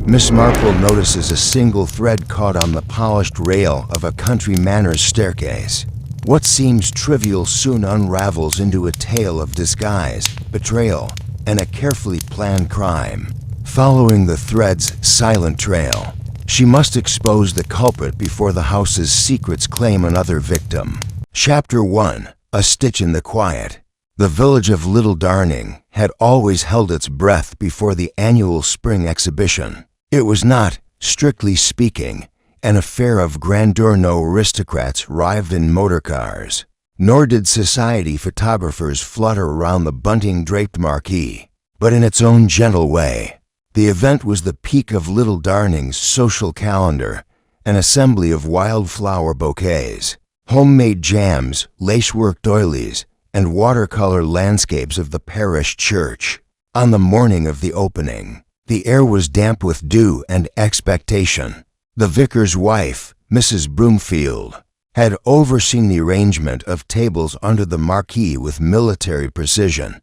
Miss Marple notices a single thread caught on the polished rail of a country manor's staircase. What seems trivial soon unravels into a tale of disguise, betrayal, and a carefully planned crime. Following the thread's silent trail, she must expose the culprit before the house's secrets claim another victim. Chapter 1: A Stitch in the Quiet. The village of Little Darning had always held its breath before the annual spring exhibition. It was not, strictly speaking, an affair of grandeur. No aristocrats arrived in motorcars, nor did society photographers flutter around the bunting-draped marquee. But in its own gentle way, the event was the peak of Little Darning's social calendar, an assembly of wildflower bouquets, homemade jams, lacework doilies, and watercolor landscapes of the parish church. On the morning of the opening, the air was damp with dew and expectation. The vicar's wife, Mrs. Broomfield, had overseen the arrangement of tables under the marquee with military precision.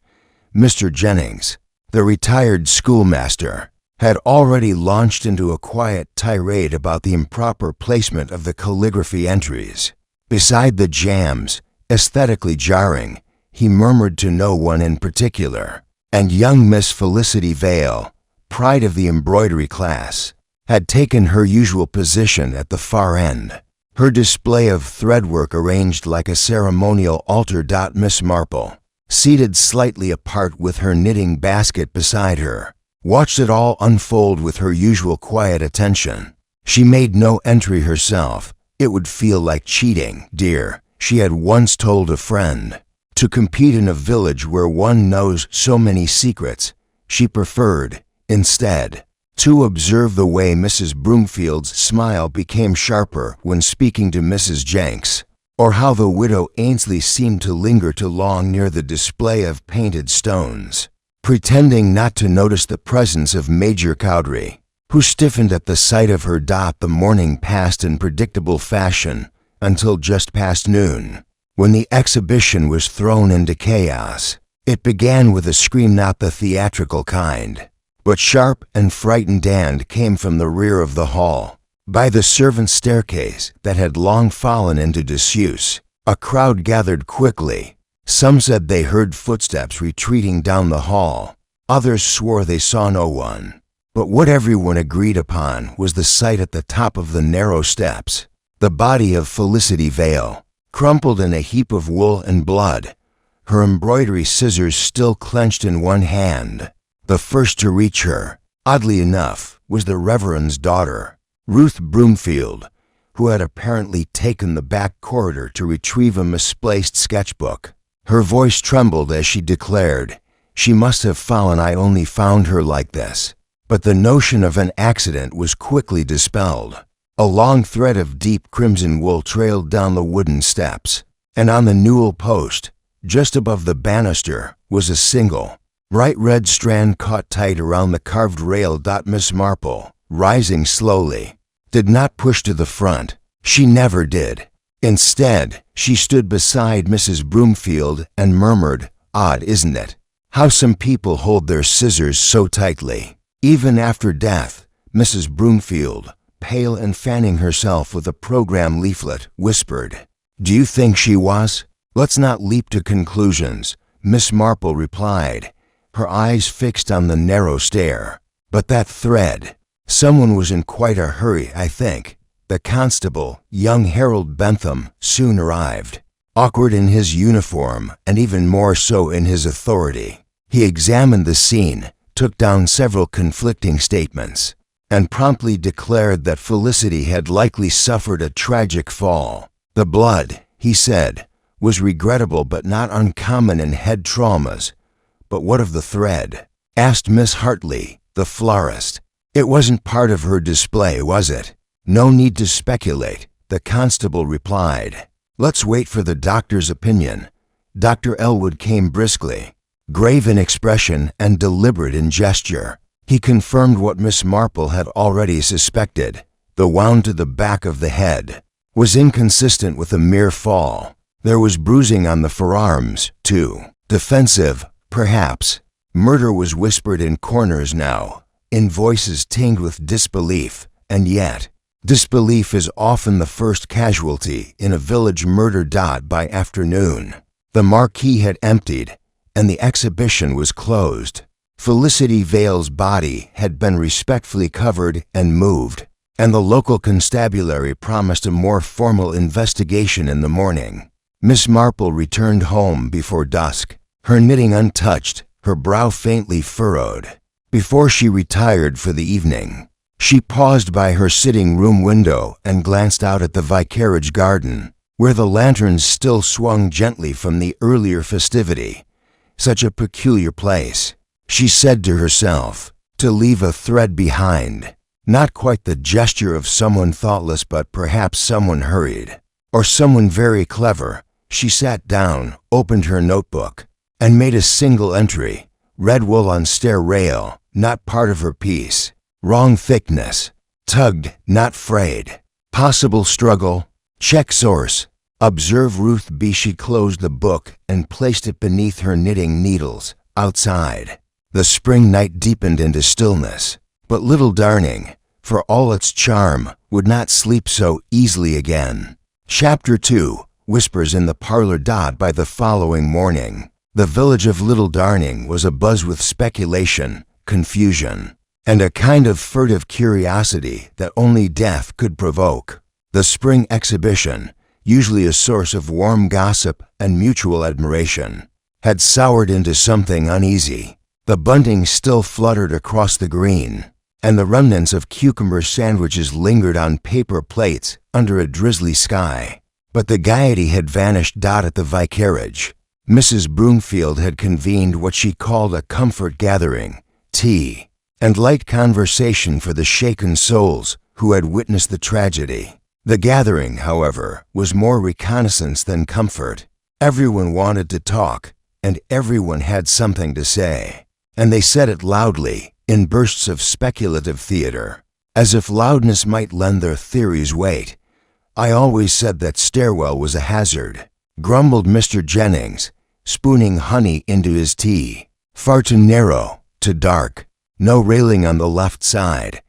Mr. Jennings, the retired schoolmaster, had already launched into a quiet tirade about the improper placement of the calligraphy entries. Beside the jams, aesthetically jarring, he murmured to no one in particular, and young Miss Felicity Vale, pride of the embroidery class, had taken her usual position at the far end, her display of threadwork arranged like a ceremonial altar. Miss Marple, seated slightly apart with her knitting basket beside her, watched it all unfold with her usual quiet attention. She made no entry herself. It would feel like cheating, dear, she had once told a friend, to compete in a village where one knows so many secrets. She preferred, instead, to observe the way Mrs. Broomfield's smile became sharper when speaking to Mrs. Jenks, or how the widow Ainsley seemed to linger too long near the display of painted stones, pretending not to notice the presence of Major Cowdery, who stiffened at the sight of her. The morning passed in predictable fashion until just past noon, when the exhibition was thrown into chaos. It began with a scream, not the theatrical kind, but sharp and frightened and came from the rear of the hall. By the servants' staircase that had long fallen into disuse, a crowd gathered quickly. Some said they heard footsteps retreating down the hall. Others swore they saw no one. But what everyone agreed upon was the sight at the top of the narrow steps, the body of Felicity Vale, crumpled in a heap of wool and blood, her embroidery scissors still clenched in one hand. The first to reach her, oddly enough, was the Reverend's daughter, Ruth Broomfield, who had apparently taken the back corridor to retrieve a misplaced sketchbook. Her voice trembled as she declared, "She must have fallen. I only found her like this." But the notion of an accident was quickly dispelled. A long thread of deep crimson wool trailed down the wooden steps, and on the newel post, just above the banister, was a single, bright red strand caught tight around the carved rail. Miss Marple, rising slowly, did not push to the front. She never did. Instead, she stood beside Mrs. Broomfield and murmured, "Odd, isn't it, how some people hold their scissors so tightly?" Even after death, Mrs. Broomfield, pale and fanning herself with a program leaflet, whispered, "Do you think she was?" "Let's not leap to conclusions," Miss Marple replied, her eyes fixed on the narrow stair. "But that thread, someone was in quite a hurry, I think." The constable, young Harold Bentham, soon arrived, awkward in his uniform and even more so in his authority. He examined the scene, took down several conflicting statements, and promptly declared that Felicity had likely suffered a tragic fall. The blood, he said, was regrettable but not uncommon in head traumas. "But what of the thread?" asked Miss Hartley, the florist. "It wasn't part of her display, was it?" "No need to speculate," the constable replied. "Let's wait for the doctor's opinion." Dr. Elwood came briskly, grave in expression and deliberate in gesture. He confirmed what Miss Marple had already suspected. The wound to the back of the head was inconsistent with a mere fall. There was bruising on the forearms, too. Defensive, perhaps. Murder was whispered in corners now, in voices tinged with disbelief, and yet, disbelief is often the first casualty in a village murder. By afternoon, the marquee had emptied, and the exhibition was closed. Felicity Vale's body had been respectfully covered and moved, and the local constabulary promised a more formal investigation in the morning. Miss Marple returned home before dusk, her knitting untouched, her brow faintly furrowed. Before she retired for the evening, she paused by her sitting-room window and glanced out at the vicarage garden, where the lanterns still swung gently from the earlier festivity. Such a peculiar place, she said to herself, to leave a thread behind. Not quite the gesture of someone thoughtless, but perhaps someone hurried, or someone very clever. She sat down, opened her notebook, and made a single entry. Red wool on stair rail, not part of her piece. Wrong thickness. Tugged, not frayed. Possible struggle. Check source. Observe Ruth B. She closed the book and placed it beneath her knitting needles. Outside, the spring night deepened into stillness, but little Darning, for all its charm, would not sleep so easily again. Chapter 2. Whispers in the parlor. By the following morning, the village of Little Darning was abuzz with speculation, confusion, and a kind of furtive curiosity that only death could provoke. The spring exhibition, usually a source of warm gossip and mutual admiration, had soured into something uneasy. The bunting still fluttered across the green, and the remnants of cucumber sandwiches lingered on paper plates under a drizzly sky. But the gaiety had vanished. At the vicarage, Mrs. Broomfield had convened what she called a comfort gathering, tea, and light conversation for the shaken souls who had witnessed the tragedy. The gathering, however, was more reconnaissance than comfort. Everyone wanted to talk, and everyone had something to say, and they said it loudly, in bursts of speculative theater, as if loudness might lend their theories weight. I always said that stairwell was a hazard, grumbled Mr. Jennings, spooning honey into his tea. Far too narrow, too dark, no railing on the left side.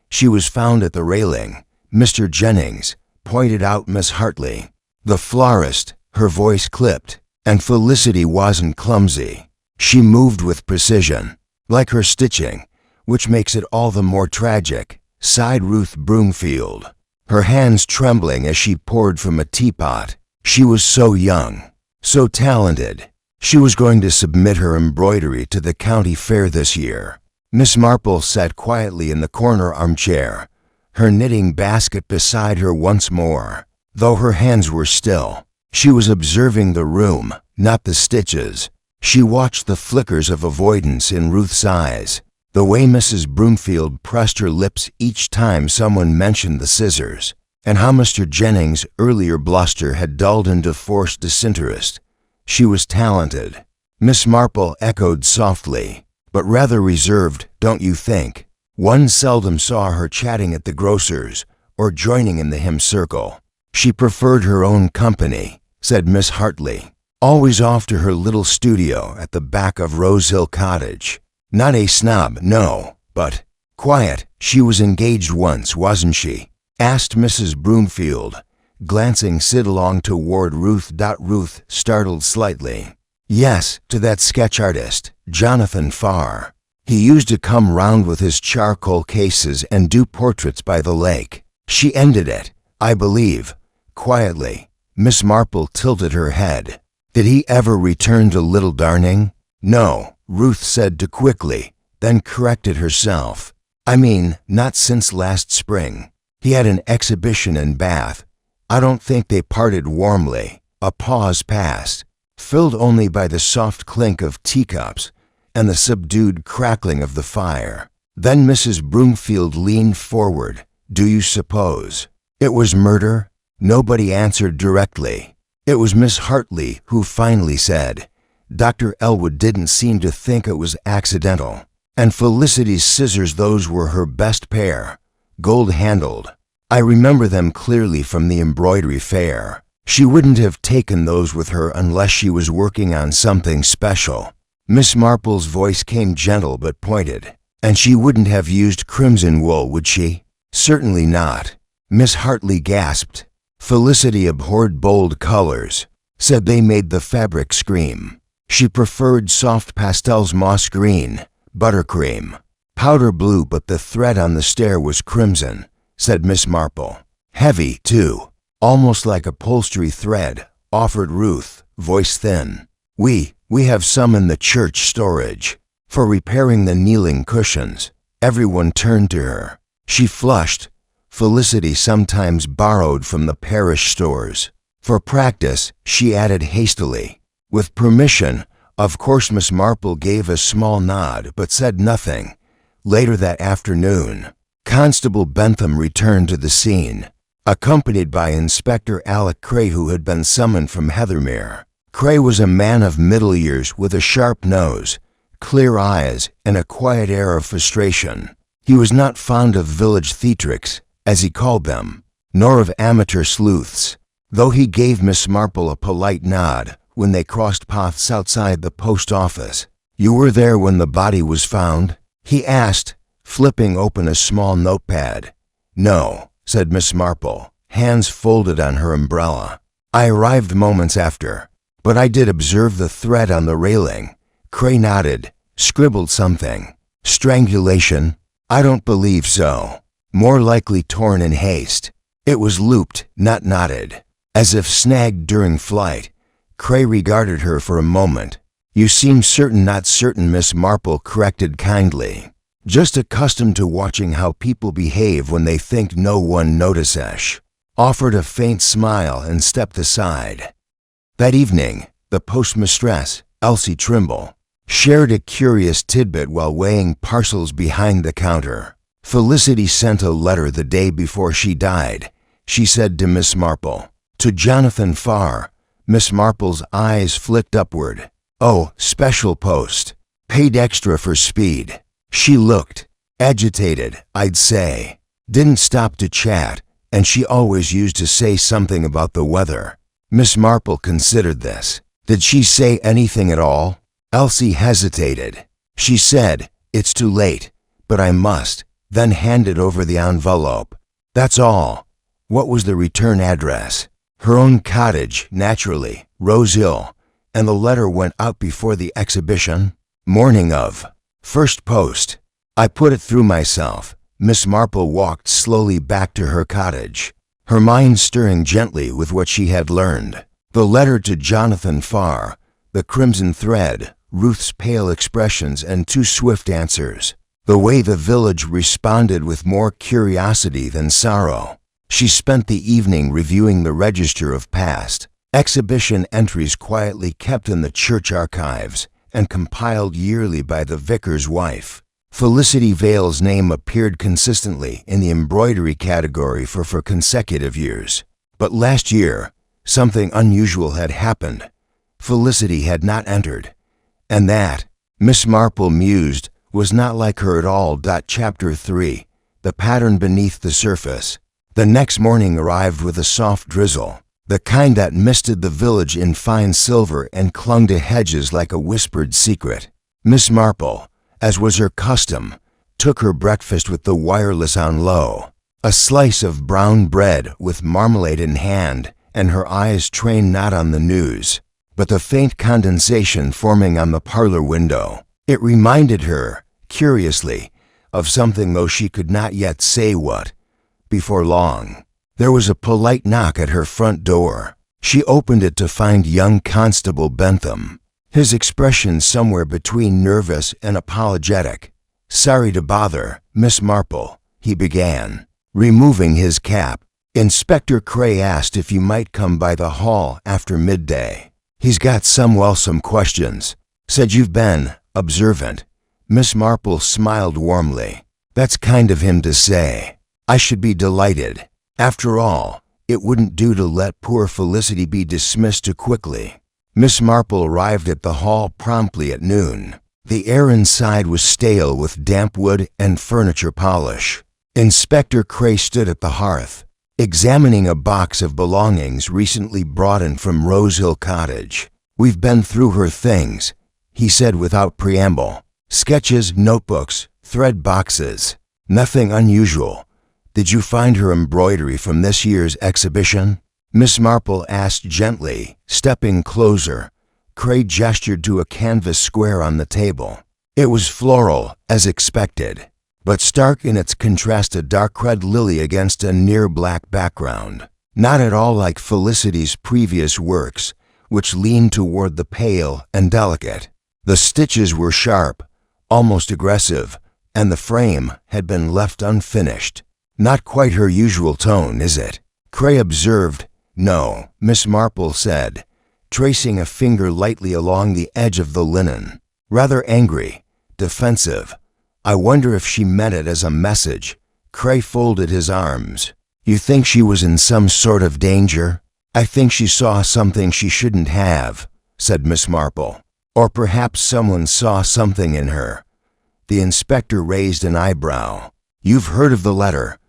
She was found at the railing, Mr. Jennings pointed out Miss Hartley. The florist, her voice clipped, and Felicity wasn't clumsy. She moved with precision, like her stitching, which makes it all the more tragic, sighed Ruth Broomfield, her hands trembling as she poured from a teapot. She was so young, so talented. She was going to submit her embroidery to the county fair this year. Miss Marple sat quietly in the corner armchair, her knitting basket beside her once more. Though her hands were still, she was observing the room, not the stitches. She watched the flickers of avoidance in Ruth's eyes, the way Mrs. Broomfield pressed her lips each time someone mentioned the scissors, and how Mr. Jennings' earlier bluster had dulled into forced disinterest. She was talented. Miss Marple echoed softly, but rather reserved, don't you think? One seldom saw her chatting at the grocer's or joining in the hymn circle. She preferred her own company, said Miss Hartley, always off to her little studio at the back of Rosehill Cottage. Not a snob, no, but quiet. She was engaged once, wasn't she? Asked Mrs. Broomfield, glancing sidelong toward Ruth. Ruth startled slightly. Yes, to that sketch artist, Jonathan Farr. He used to come round with his charcoal cases and do portraits by the lake. She ended it, I believe, quietly. Miss Marple tilted her head. Did he ever return to Little Darning? No, Ruth said too quickly, then corrected herself. I mean, not since last spring. He had an exhibition in Bath. I don't think they parted warmly. A pause passed, filled only by the soft clink of teacups and the subdued crackling of the fire. Then Mrs. Broomfield leaned forward. Do you suppose it was murder? Nobody answered directly. It was Miss Hartley who finally said, Dr. Elwood didn't seem to think it was accidental. And Felicity's scissors, those were her best pair, gold-handled. I remember them clearly from the embroidery fair. She wouldn't have taken those with her unless she was working on something special. Miss Marple's voice came gentle but pointed. And she wouldn't have used crimson wool, would she? Certainly not. Miss Hartley gasped. Felicity abhorred bold colors, said they made the fabric scream. She preferred soft pastels, moss green, buttercream, powder blue, but the thread on the stair was crimson, said Miss Marple. Heavy, too, almost like upholstery thread, offered Ruth, voice thin. We have some in the church storage, for repairing the kneeling cushions. Everyone turned to her. She flushed. Felicity sometimes borrowed from the parish stores. For practice, she added hastily, with permission. Of course, Miss Marple gave a small nod but said nothing. Later that afternoon, Constable Bentham returned to the scene, accompanied by Inspector Alec Cray, who had been summoned from Heathermere. Cray was a man of middle years with a sharp nose, clear eyes, and a quiet air of frustration. He was not fond of village theatrics, as he called them, nor of amateur sleuths, though he gave Miss Marple a polite nod when they crossed paths outside the post office. You were there when the body was found? He asked, flipping open a small notepad. No, said Miss Marple, hands folded on her umbrella. I arrived moments after, but I did observe the thread on the railing. Cray nodded, scribbled something. Strangulation? I don't believe so. More likely torn in haste. It was looped, not knotted, as if snagged during flight. Cray regarded her for a moment. You seem certain, not certain, Miss Marple corrected kindly. Just accustomed to watching how people behave when they think no one notices. Offered a faint smile and stepped aside. That evening, the postmistress, Elsie Trimble, shared a curious tidbit while weighing parcels behind the counter. Felicity sent a letter the day before she died, she said to Miss Marple. To Jonathan Farr. Miss Marple's eyes flicked upward. Oh, special post. Paid extra for speed. She looked agitated, I'd say. Didn't stop to chat, and she always used to say something about the weather. Miss Marple considered this. Did she say anything at all? Elsie hesitated. She said, it's too late, but I must, then handed over the envelope. That's all. What was the return address? Her own cottage, naturally, Rose Hill, and the letter went out before the exhibition. Morning of. First post. I put it through myself. Miss Marple walked slowly back to her cottage, her mind stirring gently with what she had learned. The letter to Jonathan Farr, the crimson thread, Ruth's pale expressions, and 2 swift answers. The way the village responded with more curiosity than sorrow. She spent the evening reviewing the register of past exhibition entries quietly kept in the church archives and compiled yearly by the vicar's wife. Felicity Vale's name appeared consistently in the embroidery category for consecutive years. But last year, something unusual had happened. Felicity had not entered. And that, Miss Marple mused, was not like her at all. Chapter 3. The pattern beneath the surface. The next morning arrived with a soft drizzle, the kind that misted the village in fine silver and clung to hedges like a whispered secret. Miss Marple, as was her custom, took her breakfast with the wireless on low, a slice of brown bread with marmalade in hand, and her eyes trained not on the news, but the faint condensation forming on the parlor window. It reminded her, curiously, of something, though she could not yet say what. Before long, there was a polite knock at her front door. She opened it to find young Constable Bentham, his expression somewhere between nervous and apologetic. Sorry to bother, Miss Marple, he began, removing his cap. Inspector Cray asked if you might come by the hall after midday. He's got some questions. Said you've been observant. Miss Marple smiled warmly. That's kind of him to say. I should be delighted. After all, it wouldn't do to let poor Felicity be dismissed too quickly. Miss Marple arrived at the hall promptly at noon. The air inside was stale with damp wood and furniture polish. Inspector Cray stood at the hearth, examining a box of belongings recently brought in from Rose Hill Cottage. We've been through her things, he said without preamble. Sketches, notebooks, Thread boxes. Nothing unusual. Did you find her embroidery from this year's exhibition? Miss Marple asked gently, stepping closer. Cray gestured to a canvas square on the table. It was floral, as expected, but stark in its contrast, a dark red lily against a near black background. Not at all like Felicity's previous works, which leaned toward the pale and delicate. The stitches were sharp, almost aggressive, and the frame had been left unfinished. Not quite her usual tone, is it? Cray observed. No, Miss Marple said, tracing a finger lightly along the edge of the linen. Rather angry, defensive. I wonder if she meant it as a message. Cray folded his arms. You think she was in some sort of danger? I think she saw something she shouldn't have, said Miss Marple. Or perhaps someone saw something in her. The inspector raised an eyebrow. You've heard of the letter?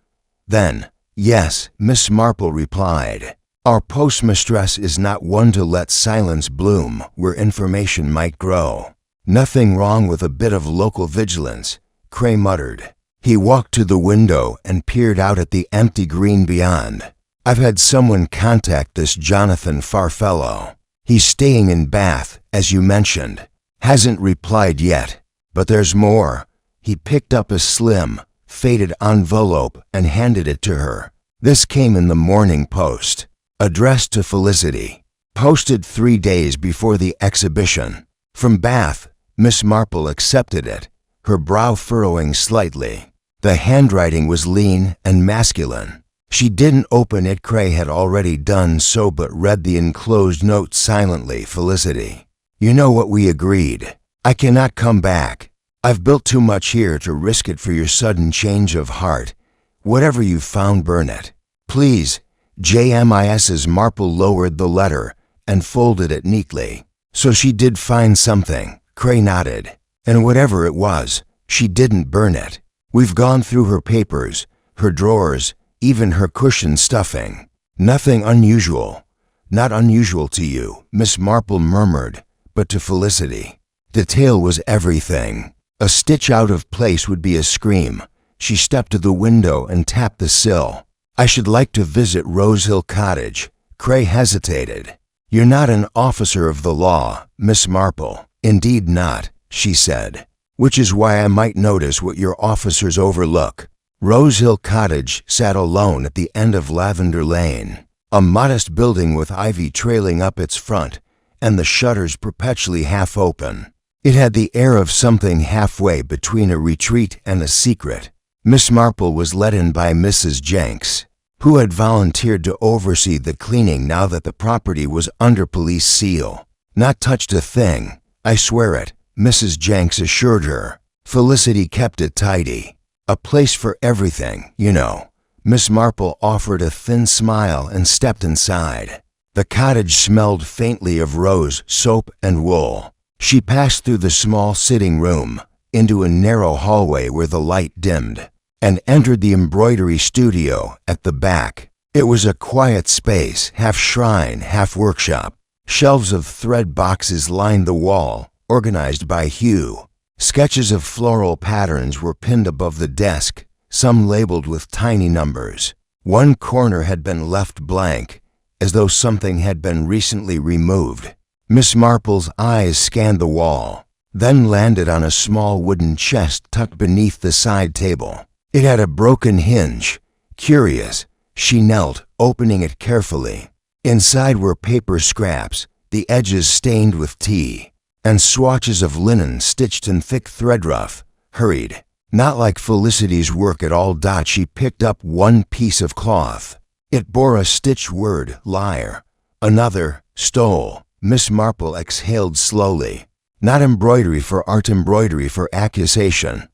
Then, yes, Miss Marple replied. Our postmistress is not one to let silence bloom where information might grow. Nothing wrong with a bit of local vigilance, Cray muttered. He walked to the window and peered out at the empty green beyond. I've had someone contact this Jonathan Farfellow. He's staying in Bath, as you mentioned. Hasn't replied yet, but there's more. He picked up a slim, faded envelope and handed it to her. This came in the Morning Post. Addressed to Felicity. Posted 3 days before the exhibition. From Bath. Miss Marple accepted it, her brow furrowing slightly. The handwriting was lean and masculine. She didn't open it. Cray had already done so, but read the enclosed note silently. Felicity. You know what we agreed. I cannot come back. I've built too much here to risk it for your sudden change of heart. Whatever you've found, burn it. Please. JMIS's Marple lowered the letter and folded it neatly. So she did find something. Cray nodded. And whatever it was, she didn't burn it. We've gone through her papers, her drawers, even her cushion stuffing. Nothing unusual. Not unusual to you, Miss Marple murmured, but to Felicity. Detail was everything. A stitch out of place would be a scream. She stepped to the window and tapped the sill. I should like to visit Rosehill Cottage. Cray hesitated. You're not an officer of the law, Miss Marple. Indeed not, she said, which is why I might notice what your officers overlook. Rosehill Cottage sat alone at the end of Lavender Lane, a modest building with ivy trailing up its front and the shutters perpetually half open. It had the air of something halfway between a retreat and a secret. Miss Marple was let in by Mrs. Jenks, who had volunteered to oversee the cleaning now that the property was under police seal. Not touched a thing, I swear it, Mrs. Jenks assured her. Felicity kept it tidy. A place for everything, you know. Miss Marple offered a thin smile and stepped inside. The cottage smelled faintly of rose, soap, and wool. She passed through the small sitting room, into a narrow hallway where the light dimmed, and entered the embroidery studio at the back. It was a quiet space, half shrine, half workshop. Shelves of thread boxes lined the wall, organized by hue. Sketches of floral patterns were pinned above the desk, some labeled with tiny numbers. One corner had been left blank, as though something had been recently removed. Miss Marple's eyes scanned the wall, then landed on a small wooden chest tucked beneath the side table. It had a broken hinge. Curious, she knelt, opening it carefully. Inside were paper scraps, the edges stained with tea, and swatches of linen stitched in thick thread ruff. Hurried, not like Felicity's work at all. She picked up one piece of cloth. It bore a stitched word, liar. Another, stole. Miss Marple exhaled slowly. Not embroidery for art, embroidery for accusation.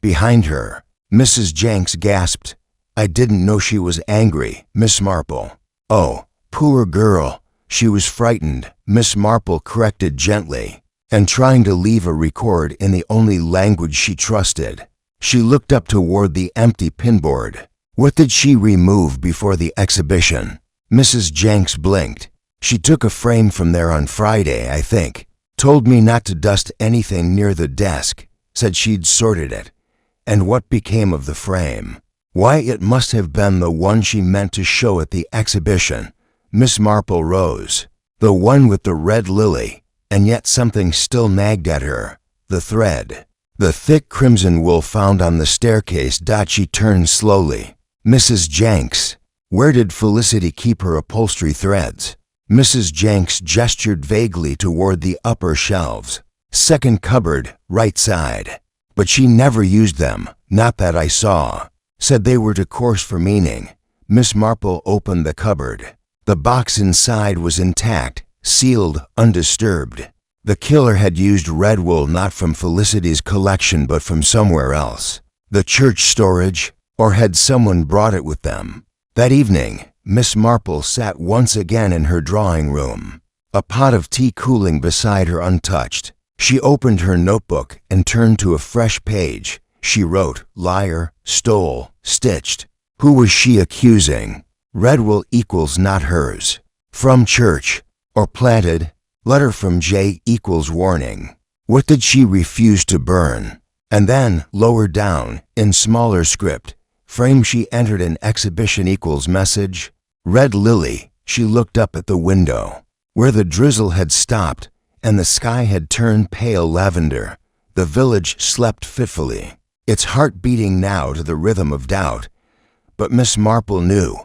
Behind her, Mrs. Jenks gasped. I didn't know she was angry, Miss Marple. Oh, poor girl. She was frightened, Miss Marple corrected gently, and trying to leave a record in the only language she trusted. She looked up toward the empty pinboard. What did she remove before the exhibition? Mrs. Jenks blinked. She took a frame from there on Friday, I think. Told me not to dust anything near the desk. Said she'd sorted it. And what became of the frame? Why, it must have been the one she meant to show at the exhibition. Miss Marple rose. The one with the red lily, and yet something still nagged at her. The thread. The thick crimson wool found on the staircase. She turned slowly. Mrs. Jenks. Where did Felicity keep her upholstery threads? Mrs. Jenks gestured vaguely toward the upper shelves. Second cupboard, right side. But she never used them, not that I saw. Said they were too coarse for meaning. Miss Marple opened the cupboard. The box inside was intact, sealed, undisturbed. The killer had used red wool not from Felicity's collection but from somewhere else. The church storage, or had someone brought it with them? That evening, Miss Marple sat once again in her drawing room, a pot of tea cooling beside her untouched. She opened her notebook and turned to a fresh page. She wrote, liar, stole, stitched. Who was she accusing? Red wool equals not hers. From church, or planted. Letter from J equals warning. What did she refuse to burn? And then, lower down, in smaller script, frame she entered an exhibition equals message. Red lily. She looked up at the window, where the drizzle had stopped and the sky had turned pale lavender. The village slept fitfully, its heart beating now to the rhythm of doubt. But Miss Marple knew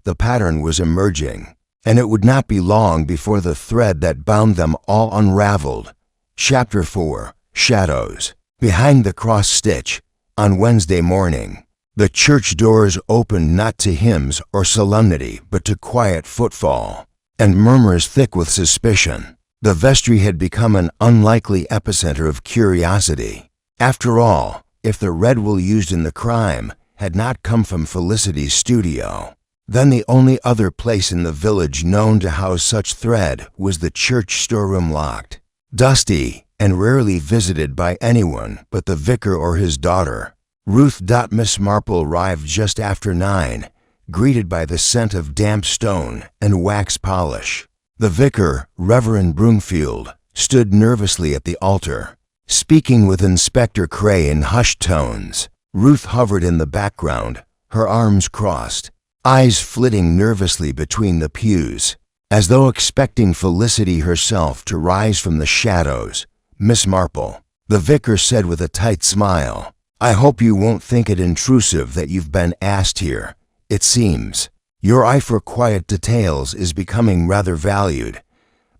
the pattern was emerging, and it would not be long before the thread that bound them all unraveled. Chapter 4. Shadows. Behind the cross-stitch, on Wednesday morning, the church doors opened not to hymns or solemnity but to quiet footfall, and murmurs thick with suspicion. The vestry had become an unlikely epicenter of curiosity. After all, if the red wool used in the crime had not come from Felicity's studio, then the only other place in the village known to house such thread was the church storeroom, locked, dusty, and rarely visited by anyone but the vicar or his daughter. Ruth. Miss Marple arrived just after 9, greeted by the scent of damp stone and wax polish. The vicar, Reverend Broomfield, stood nervously at the altar, speaking with Inspector Cray in hushed tones. Ruth hovered in the background, her arms crossed, eyes flitting nervously between the pews, as though expecting Felicity herself to rise from the shadows. Miss Marple, the vicar said with a tight smile, I hope you won't think it intrusive that you've been asked here. It seems your eye for quiet details is becoming rather valued.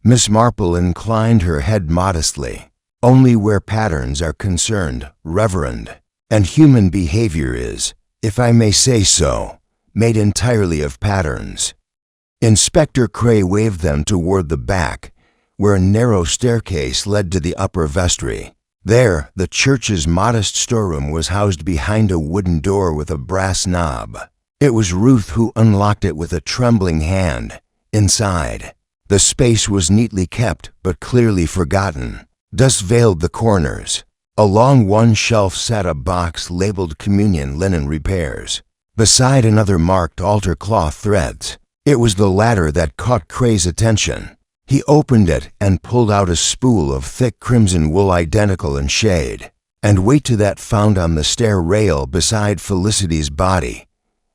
Miss Marple inclined her head modestly. Only where patterns are concerned, Reverend, and human behavior is, if I may say so, made entirely of patterns. Inspector Cray waved them toward the back, where a narrow staircase led to the upper vestry. There, the church's modest storeroom was housed behind a wooden door with a brass knob. It was Ruth who unlocked it with a trembling hand. Inside, the space was neatly kept but clearly forgotten. Dust veiled the corners. Along one shelf sat a box labeled Communion Linen Repairs, beside another marked Altar Cloth Threads. It was the latter that caught Cray's attention. He opened it and pulled out a spool of thick crimson wool identical in shade, and weight to that found on the stair rail beside Felicity's body.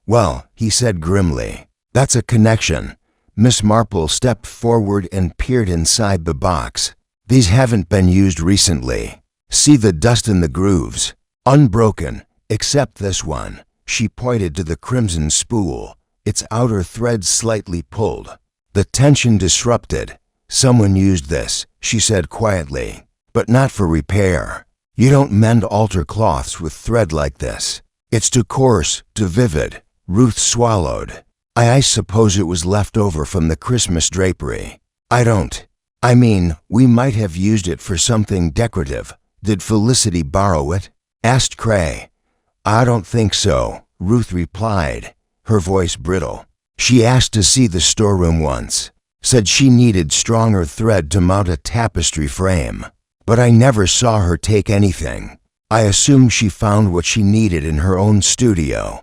Well, he said grimly, that's a connection. Miss Marple stepped forward and peered inside the box. These haven't been used recently. See the dust in the grooves? Unbroken, except this one. She pointed to the crimson spool, its outer thread slightly pulled. The tension disrupted. Someone used this, she said quietly, but not for repair. You don't mend altar cloths with thread like this. It's too coarse, too vivid. Ruth swallowed. I suppose it was left over from the Christmas drapery. I mean, we might have used it for something decorative. Did Felicity borrow it? Asked Cray. I don't think so, Ruth replied, her voice brittle. She asked to see the storeroom once. Said she needed stronger thread to mount a tapestry frame. But I never saw her take anything. I assume she found what she needed in her own studio.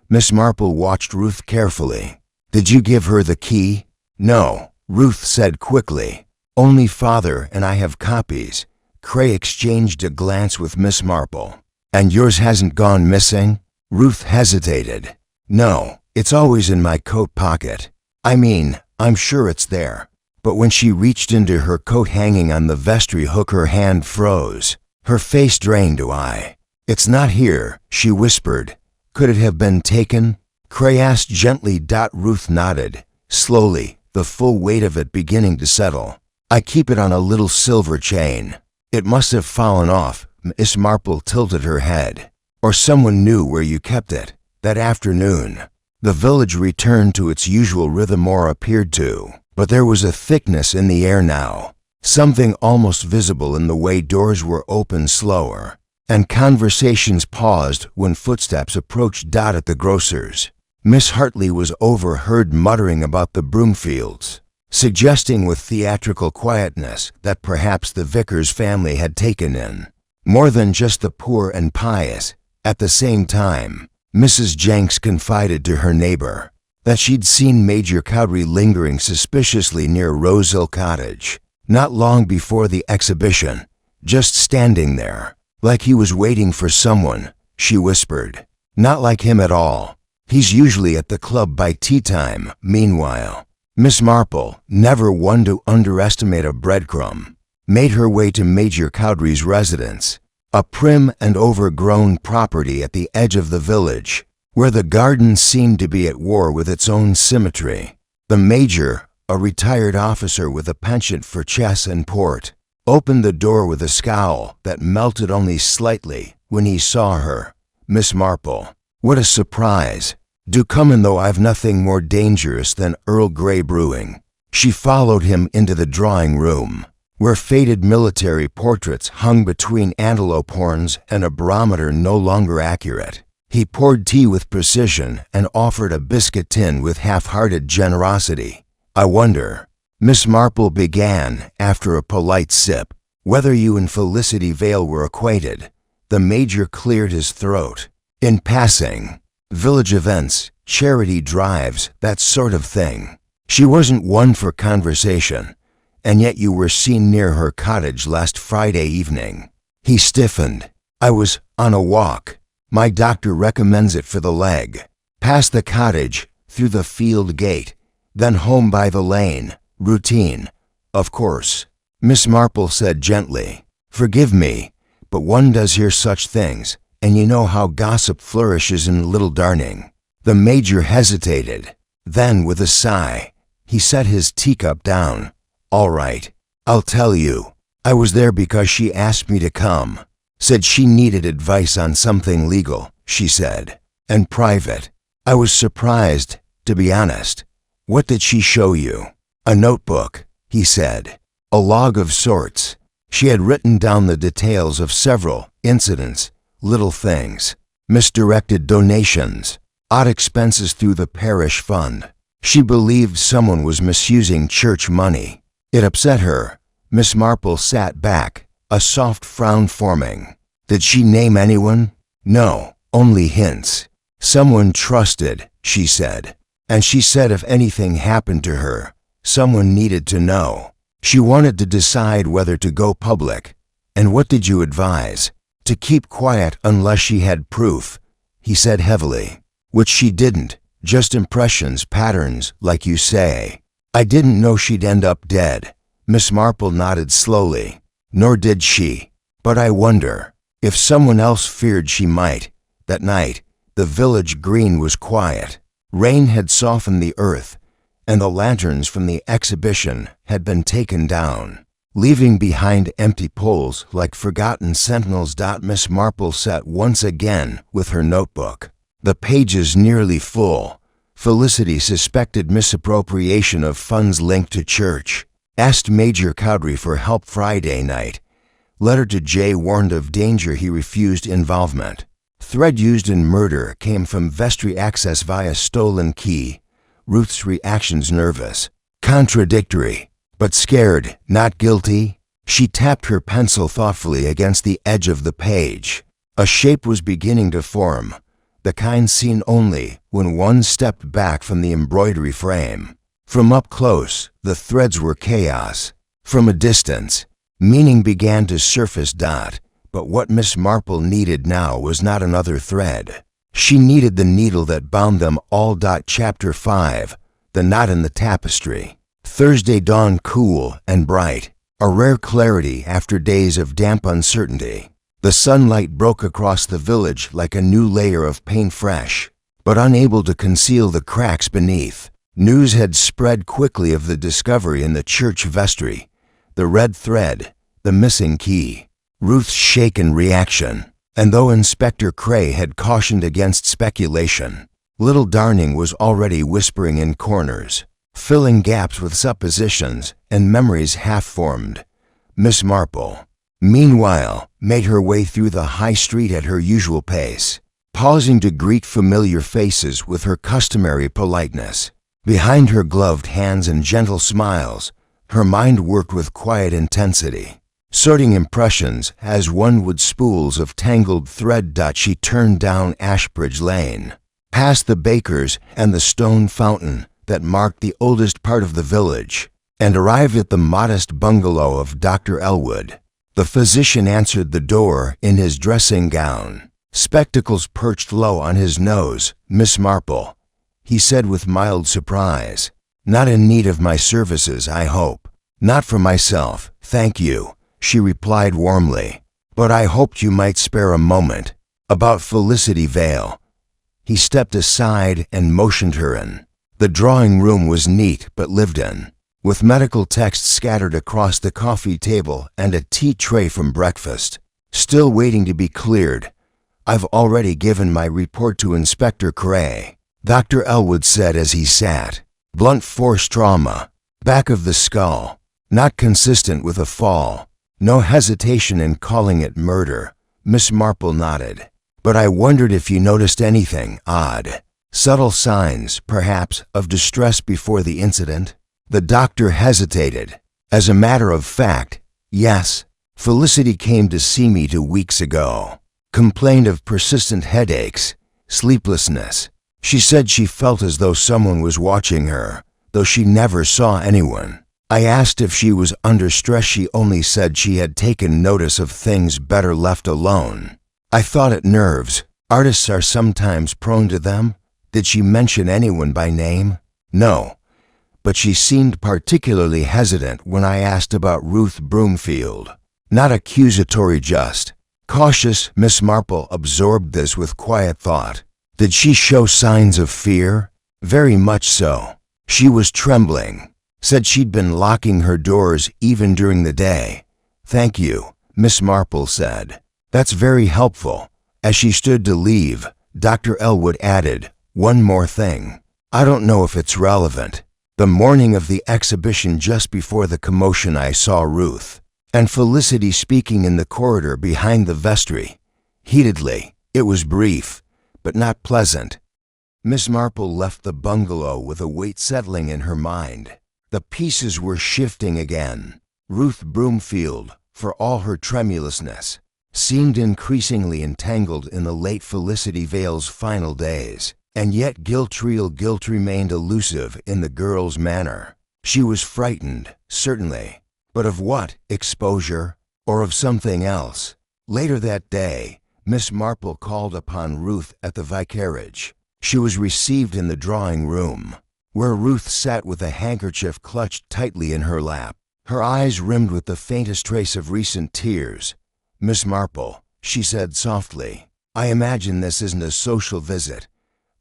Miss Marple watched Ruth carefully. Did you give her the key? No, Ruth said quickly. Only Father and I have copies. Cray exchanged a glance with Miss Marple. And yours hasn't gone missing? Ruth hesitated. No, it's always in my coat pocket. I mean, I'm sure it's there. But when she reached into her coat hanging on the vestry hook, her hand froze. Her face drained to eye. It's not here, she whispered. Could it have been taken? Cray asked gently. Ruth nodded, slowly, the full weight of it beginning to settle. I keep it on a little silver chain. It must have fallen off. Miss Marple tilted her head. Or someone knew where you kept it. That afternoon, the village returned to its usual rhythm, or appeared to, but there was a thickness in the air now, something almost visible in the way doors were opened slower, and conversations paused when footsteps approached. At the grocer's, Miss Hartley was overheard muttering about the Broomfields, suggesting with theatrical quietness that perhaps the vicar's family had taken in more than just the poor and pious. At the same time, Mrs. Jenks confided to her neighbor that she'd seen Major Cowdery lingering suspiciously near Rosehill Cottage, not long before the exhibition, just standing there, like he was waiting for someone, she whispered. Not like him at all. He's usually at the club by tea time. Meanwhile, Miss Marple, never one to underestimate a breadcrumb, made her way to Major Cowdery's residence, a prim and overgrown property at the edge of the village, where the garden seemed to be at war with its own symmetry. The Major, a retired officer with a penchant for chess and port, opened the door with a scowl that melted only slightly when he saw her. Miss Marple, what a surprise. Do come in, though I've nothing more dangerous than Earl Grey brewing. She followed him into the drawing room, where faded military portraits hung between antelope horns and a barometer no longer accurate. He poured tea with precision and offered a biscuit tin with half-hearted generosity. I wonder, Miss Marple began after a polite sip, whether you and Felicity Vale were acquainted. The Major cleared his throat. In passing, village events, charity drives, that sort of thing. She wasn't one for conversation. And yet you were seen near her cottage last Friday evening. He stiffened. I was on a walk. My doctor recommends it for the leg. Past the cottage, through the field gate, then home by the lane. Routine, of course. Miss Marple said gently. Forgive me, but one does hear such things, and you know how gossip flourishes in Little Darning. The Major hesitated. Then, with a sigh, he set his teacup down. All right, I'll tell you. I was there because she asked me to come. Said she needed advice on something legal, she said, and private. I was surprised, to be honest. What did she show you? A notebook, he said. A log of sorts. She had written down the details of several incidents, little things, misdirected donations, odd expenses through the parish fund. She believed someone was misusing church money. It upset her. Miss Marple sat back, a soft frown forming. Did she name anyone? No, only hints. Someone trusted, she said. And she said if anything happened to her, someone needed to know. She wanted to decide whether to go public. And what did you advise? To keep quiet unless she had proof, he said heavily. Which she didn't, just impressions, patterns, like you say. I didn't know she'd end up dead. Miss Marple nodded slowly. Nor did she. But I wonder if someone else feared she might. That night, the village green was quiet. Rain had softened the earth, and the lanterns from the exhibition had been taken down, leaving behind empty poles like forgotten sentinels. Miss Marple sat once again with her notebook, the pages nearly full. Felicity suspected misappropriation of funds linked to church. Asked Major Cowdery for help Friday night. Letter to Jay warned of danger. He refused involvement. Thread used in murder came from vestry access via stolen key. Ruth's reactions nervous, contradictory, but scared, not guilty. She tapped her pencil thoughtfully against the edge of the page. A shape was beginning to form, the kind seen only when one stepped back from the embroidery frame. From up close, the threads were chaos. From a distance, meaning began to surface. But what Miss Marple needed now was not another thread. She needed the needle that bound them all. Chapter 5. The Knot in the Tapestry. Thursday dawned cool and bright, a rare clarity after days of damp uncertainty. The sunlight broke across the village like a new layer of paint fresh, but unable to conceal the cracks beneath. News had spread quickly of the discovery in the church vestry, the red thread, the missing key, Ruth's shaken reaction. And though Inspector Cray had cautioned against speculation, little Darning was already whispering in corners, filling gaps with suppositions and memories half-formed. Miss Marple, meanwhile, made her way through the high street at her usual pace, pausing to greet familiar faces with her customary politeness. Behind her gloved hands and gentle smiles, her mind worked with quiet intensity, sorting impressions as one would spools of tangled thread. She turned down Ashbridge Lane, past the baker's and the stone fountain that marked the oldest part of the village, and arrived at the modest bungalow of Dr. Elwood. The physician answered the door in his dressing gown, spectacles perched low on his nose. "Miss Marple," he said with mild surprise. "Not in need of my services, I hope." "Not for myself, thank you," she replied warmly, "but I hoped you might spare a moment. About Felicity Vale." He stepped aside and motioned her in. The drawing room was neat but lived in, with medical texts scattered across the coffee table and a tea tray from breakfast, still waiting to be cleared. "I've already given my report to Inspector Cray," Dr. Elwood said as he sat. "Blunt force trauma, back of the skull, not consistent with a fall. No hesitation in calling it murder." Miss Marple nodded. "But I wondered if you noticed anything odd, subtle signs, perhaps, of distress before the incident?" The doctor hesitated. "As a matter of fact, yes. Felicity came to see me 2 weeks ago. Complained of persistent headaches, sleeplessness. She said she felt as though someone was watching her, though she never saw anyone. I asked if she was under stress. She only said she had taken notice of things better left alone. I thought it nerves. Artists are sometimes prone to them." "Did she mention anyone by name?" "No, but she seemed particularly hesitant when I asked about Ruth Broomfield. Not accusatory, just cautious." Miss Marple absorbed this with quiet thought. "Did she show signs of fear?" "Very much so. She was trembling. Said she'd been locking her doors even during the day." "Thank you," Miss Marple said. "That's very helpful." As she stood to leave, Dr. Elwood added, "One more thing. I don't know if it's relevant. The morning of the exhibition, just before the commotion, I saw Ruth and Felicity speaking in the corridor behind the vestry. Heatedly. It was brief, but not pleasant." Miss Marple left the bungalow with a weight settling in her mind. The pieces were shifting again. Ruth Broomfield, for all her tremulousness, seemed increasingly entangled in the late Felicity Vale's final days, and yet guilt remained elusive in the girl's manner. She was frightened, certainly, but of what? Exposure, or of something else? Later that day, Miss Marple called upon Ruth at the vicarage. She was received in the drawing room, where Ruth sat with a handkerchief clutched tightly in her lap, her eyes rimmed with the faintest trace of recent tears. "Miss Marple," she said softly, "I imagine this isn't a social visit."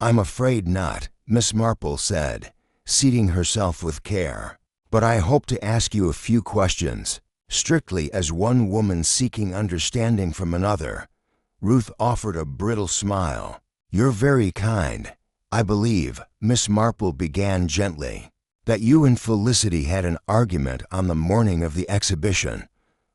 "I'm afraid not," Miss Marple said, seating herself with care. "But I hope to ask you a few questions, strictly as one woman seeking understanding from another." Ruth offered a brittle smile. "You're very kind. I believe," Miss Marple began gently, "that you and Felicity had an argument on the morning of the exhibition."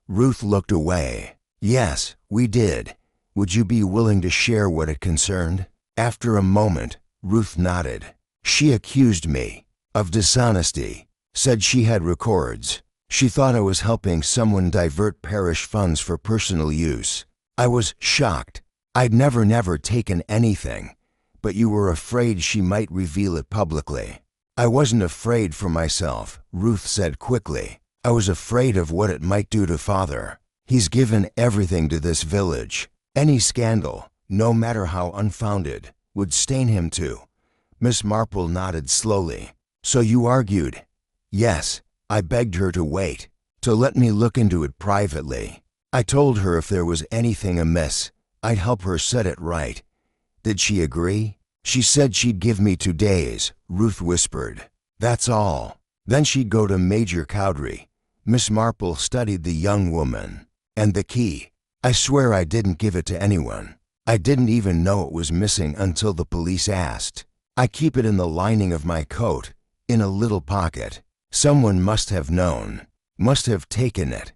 Ruth looked away. "Yes, we did. Would you be willing to share what it concerned?" After a moment, Ruth nodded. "She accused me of dishonesty, said she had records. She thought I was helping someone divert parish funds for personal use. I was shocked. I'd never taken anything, but you were afraid she might reveal it publicly." "I wasn't afraid for myself," Ruth said quickly. "I was afraid of what it might do to Father." He's given everything to this village. Any scandal, no matter how unfounded, would stain him too. Miss Marple nodded slowly. So you argued? Yes. I begged her to wait, to let me look into it privately. I told her if there was anything amiss, I'd help her set it right. Did she agree? She said she'd give me 2 days, Ruth whispered. That's all. Then she'd go to Major Cowdery. Miss Marple studied the young woman. And the key. I swear I didn't give it to anyone. I didn't even know it was missing until the police asked. I keep it in the lining of my coat, in a little pocket. Someone must have known, must have taken it.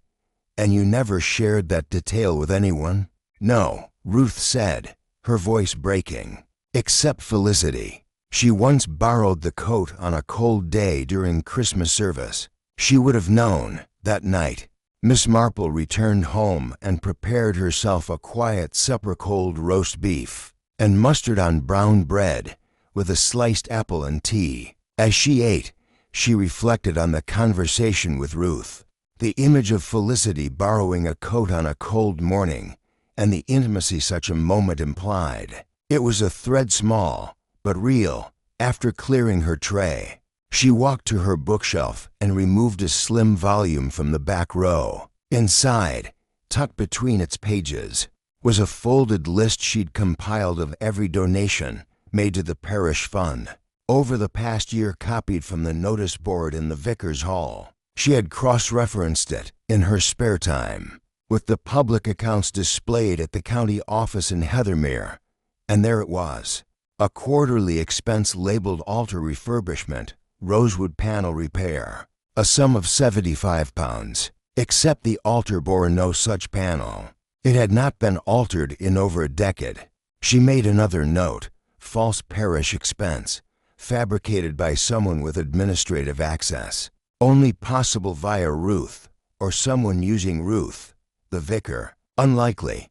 And you never shared that detail with anyone? No, Ruth said, her voice breaking. Except Felicity. She once borrowed the coat on a cold day during Christmas service. She would have known, that night. Miss Marple returned home and prepared herself a quiet supper, cold roast beef and mustard on brown bread with a sliced apple and tea. As she ate, she reflected on the conversation with Ruth, the image of Felicity borrowing a coat on a cold morning, and the intimacy such a moment implied. It was a thread small, but real. After clearing her tray, she walked to her bookshelf and removed a slim volume from the back row. Inside, tucked between its pages, was a folded list she'd compiled of every donation made to the parish fund. Over the past year, copied from the notice board in the vicar's hall. She had cross-referenced it in her spare time, with the public accounts displayed at the county office in Heathermere. And there it was, a quarterly expense labeled altar refurbishment, rosewood panel repair, a sum of £75, except the altar bore no such panel. It had not been altered in over a decade. She made another note, false parish expense, fabricated by someone with administrative access, only possible via Ruth, or someone using Ruth, the vicar. Unlikely,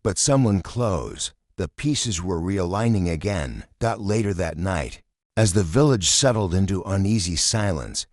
but someone close. The pieces were realigning again. Later that night, as the village settled into uneasy silence,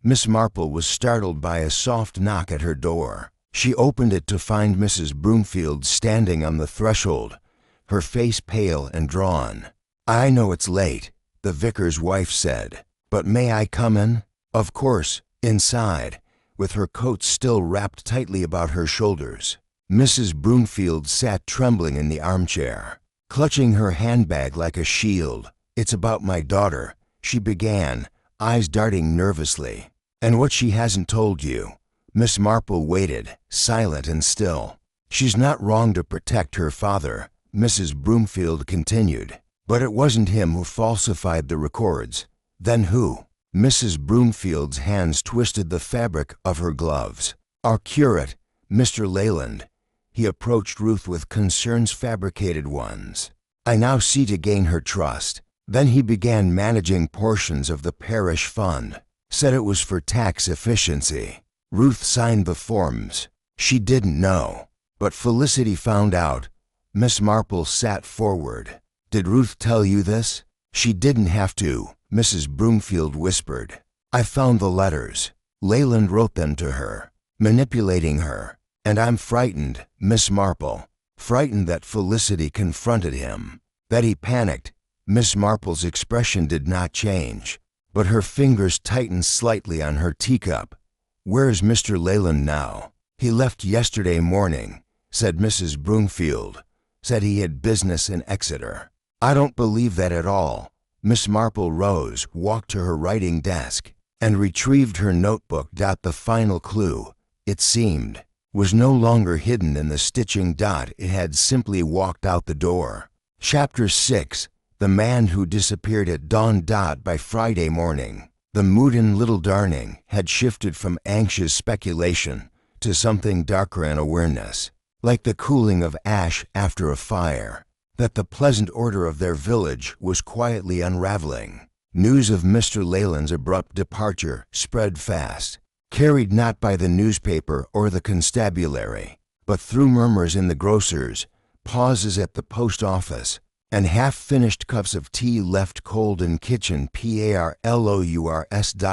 Miss Marple was startled by a soft knock at her door. She opened it to find Mrs. Broomfield standing on the threshold, her face pale and drawn. I know it's late, the vicar's wife said, but may I come in? Of course, inside, with her coat still wrapped tightly about her shoulders. Mrs. Broomfield sat trembling in the armchair, clutching her handbag like a shield. It's about my daughter, she began, eyes darting nervously. And what she hasn't told you. Miss Marple waited, silent and still. She's not wrong to protect her father, Mrs. Broomfield continued. But it wasn't him who falsified the records. Then who? Mrs. Broomfield's hands twisted the fabric of her gloves. Our curate, Mr. Leyland. He approached Ruth with concerns, fabricated ones. I now see to gain her trust. Then he began managing portions of the parish fund. Said it was for tax efficiency. Ruth signed the forms. She didn't know. But Felicity found out. Miss Marple sat forward. Did Ruth tell you this? She didn't have to, Mrs. Broomfield whispered. I found the letters. Leyland wrote them to her, manipulating her. And I'm frightened, Miss Marple. Frightened that Felicity confronted him. That he panicked. Miss Marple's expression did not change, but her fingers tightened slightly on her teacup. Where's Mr. Leyland now? He left yesterday morning, said Mrs. Broomfield. Said he had business in Exeter. I don't believe that at all. Miss Marple rose, walked to her writing desk, and retrieved her notebook. The final clue, it seemed, was no longer hidden in the stitching. It had simply walked out the door. Chapter 6. The man who disappeared at dawn. By Friday morning, the mood in Little Darning had shifted from anxious speculation to something darker, an awareness, like the cooling of ash after a fire, that the pleasant order of their village was quietly unraveling. News of Mr. Leyland's abrupt departure spread fast, carried not by the newspaper or the constabulary, but through murmurs in the grocer's, pauses at the post office, and half-finished cups of tea left cold in kitchen. Parlours.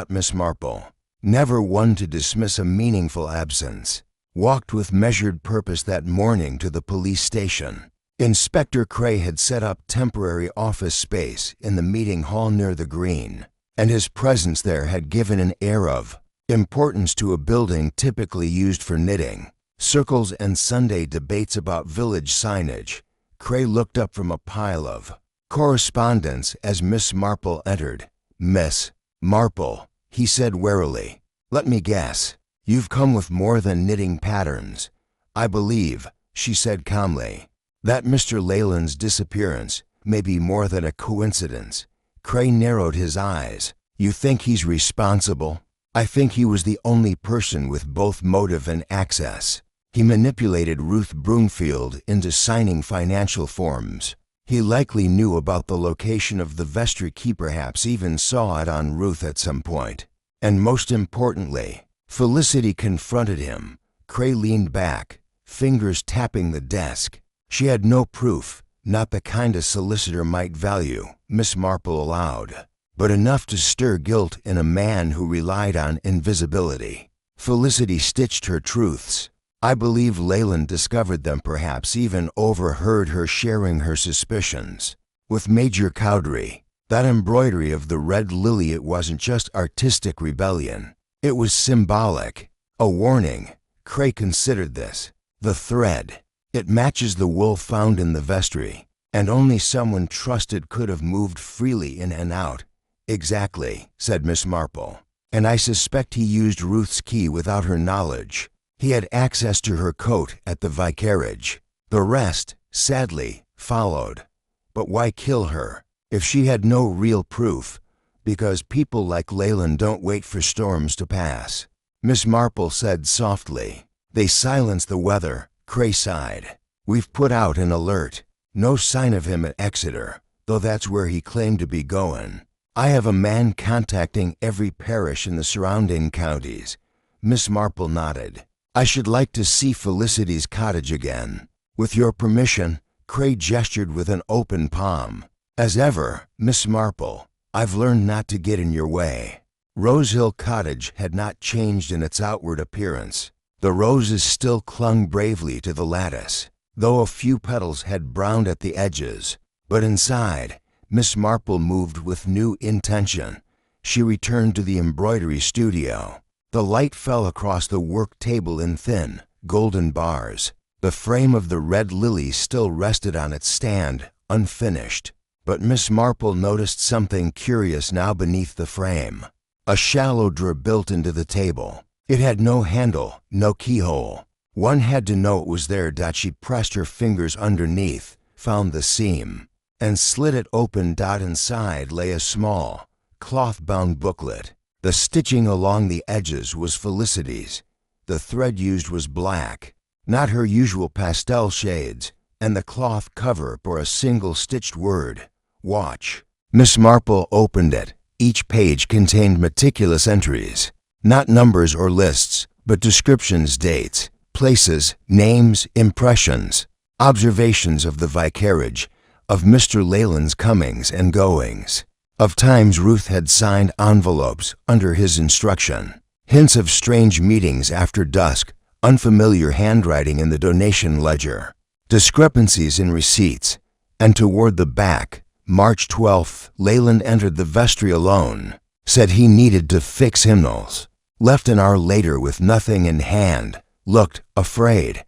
Miss Marple, never one to dismiss a meaningful absence, walked with measured purpose that morning to the police station. Inspector Cray had set up temporary office space in the meeting hall near the green, and his presence there had given an air of importance to a building typically used for knitting, circles, and Sunday debates about village signage. Cray looked up from a pile of correspondence as Miss Marple entered. "Miss Marple," he said warily, "let me guess. You've come with more than knitting patterns." "I believe," she said calmly, "that Mr. Leyland's disappearance may be more than a coincidence." Cray narrowed his eyes. "You think he's responsible?" "I think he was the only person with both motive and access. He manipulated Ruth Broomfield into signing financial forms. He likely knew about the location of the vestry key, perhaps even saw it on Ruth at some point. And most importantly, Felicity confronted him." Cray leaned back, fingers tapping the desk. "She had no proof, not the kind a solicitor might value," Miss Marple allowed, "but enough to stir guilt in a man who relied on invisibility. Felicity stitched her truths. I believe Leyland discovered them, perhaps even overheard her sharing her suspicions with Major Cowdery. That embroidery of the red lily, it wasn't just artistic rebellion. It was symbolic, a warning." Cray considered this. "The thread. It matches the wool found in the vestry, and only someone trusted could have moved freely in and out." "Exactly," said Miss Marple. "And I suspect he used Ruth's key without her knowledge. He had access to her coat at the vicarage. The rest, sadly, followed. But why kill her if she had no real proof? Because people like Leyland don't wait for storms to pass." Miss Marple said softly. "They silence the weather." Cray sighed. "We've put out an alert. No sign of him at Exeter, though that's where he claimed to be going. I have a man contacting every parish in the surrounding counties." Miss Marple nodded. "I should like to see Felicity's cottage again." "With your permission." Cray gestured with an open palm. "As ever, Miss Marple, I've learned not to get in your way." Rosehill Cottage had not changed in its outward appearance. The roses still clung bravely to the lattice, though a few petals had browned at the edges. But inside, Miss Marple moved with new intention. She returned to the embroidery studio. The light fell across the work table in thin, golden bars. The frame of the red lily still rested on its stand, unfinished. But Miss Marple noticed something curious now beneath the frame. A shallow drawer built into the table. It had no handle, no keyhole. One had to know it was there. She pressed her fingers underneath, found the seam, and slid it open. Inside lay a small, cloth-bound booklet. The stitching along the edges was Felicity's. The thread used was black, not her usual pastel shades, and the cloth cover bore a single stitched word: "Watch." Miss Marple opened it. Each page contained meticulous entries, not numbers or lists, but descriptions, dates, places, names, impressions, observations of the vicarage, of Mr. Leyland's comings and goings, of times Ruth had signed envelopes under his instruction, hints of strange meetings after dusk, unfamiliar handwriting in the donation ledger, discrepancies in receipts, and toward the back, March 12th, Leyland entered the vestry alone, said he needed to fix hymnals, left an hour later with nothing in hand, looked afraid,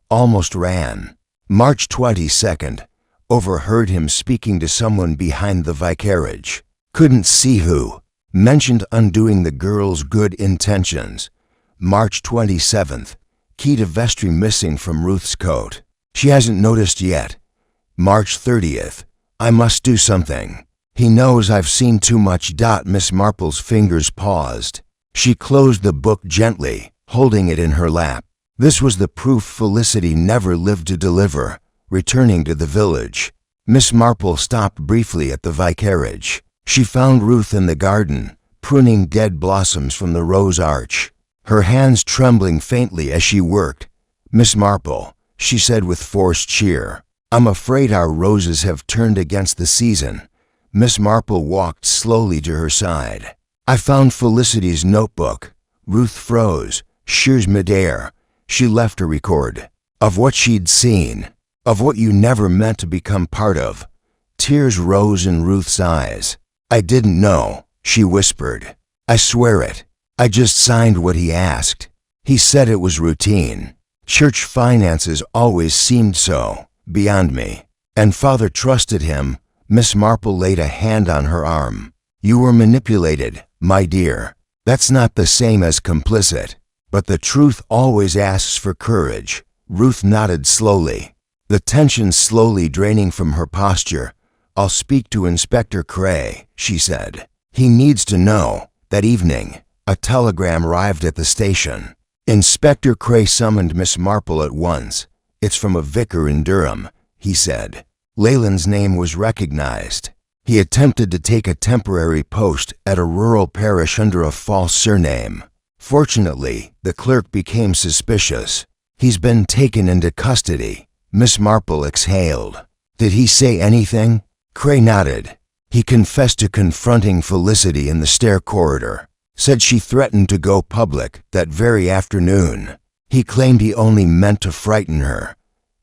almost ran. March 22nd, overheard him speaking to someone behind the vicarage, couldn't see who, mentioned undoing the girl's good intentions. March 27th, key to vestry missing from Ruth's coat. She hasn't noticed yet. March 30th, I must do something. He knows I've seen too much. Miss Marple's fingers paused. She closed the book gently, holding it in her lap. This was the proof Felicity never lived to deliver. Returning to the village, Miss Marple stopped briefly at the vicarage. She found Ruth in the garden, pruning dead blossoms from the rose arch, her hands trembling faintly as she worked. "Miss Marple," she said with forced cheer, "I'm afraid our roses have turned against the season." Miss Marple walked slowly to her side. "I found Felicity's notebook." Ruth froze, shears midair, She left a record of what she'd seen, of what you never meant to become part of. Tears rose in Ruth's eyes. "I didn't know," she whispered. "I swear it. I just signed what he asked. He said it was routine. Church finances always seemed so, beyond me. And Father trusted him." Miss Marple laid a hand on her arm. "You were manipulated, my dear. That's not the same as complicit. But the truth always asks for courage." Ruth nodded slowly, the tension slowly draining from her posture. "I'll speak to Inspector Cray," she said. "He needs to know." That evening, a telegram arrived at the station. Inspector Cray summoned Miss Marple at once. "It's from a vicar in Durham," he said. Leyland's name was recognized. He attempted to take a temporary post at a rural parish under a false surname. Fortunately, the clerk became suspicious. "He's been taken into custody." Miss Marple exhaled. "Did he say anything?" Cray nodded. "He confessed to confronting Felicity in the stair corridor. Said she threatened to go public that very afternoon. He claimed he only meant to frighten her.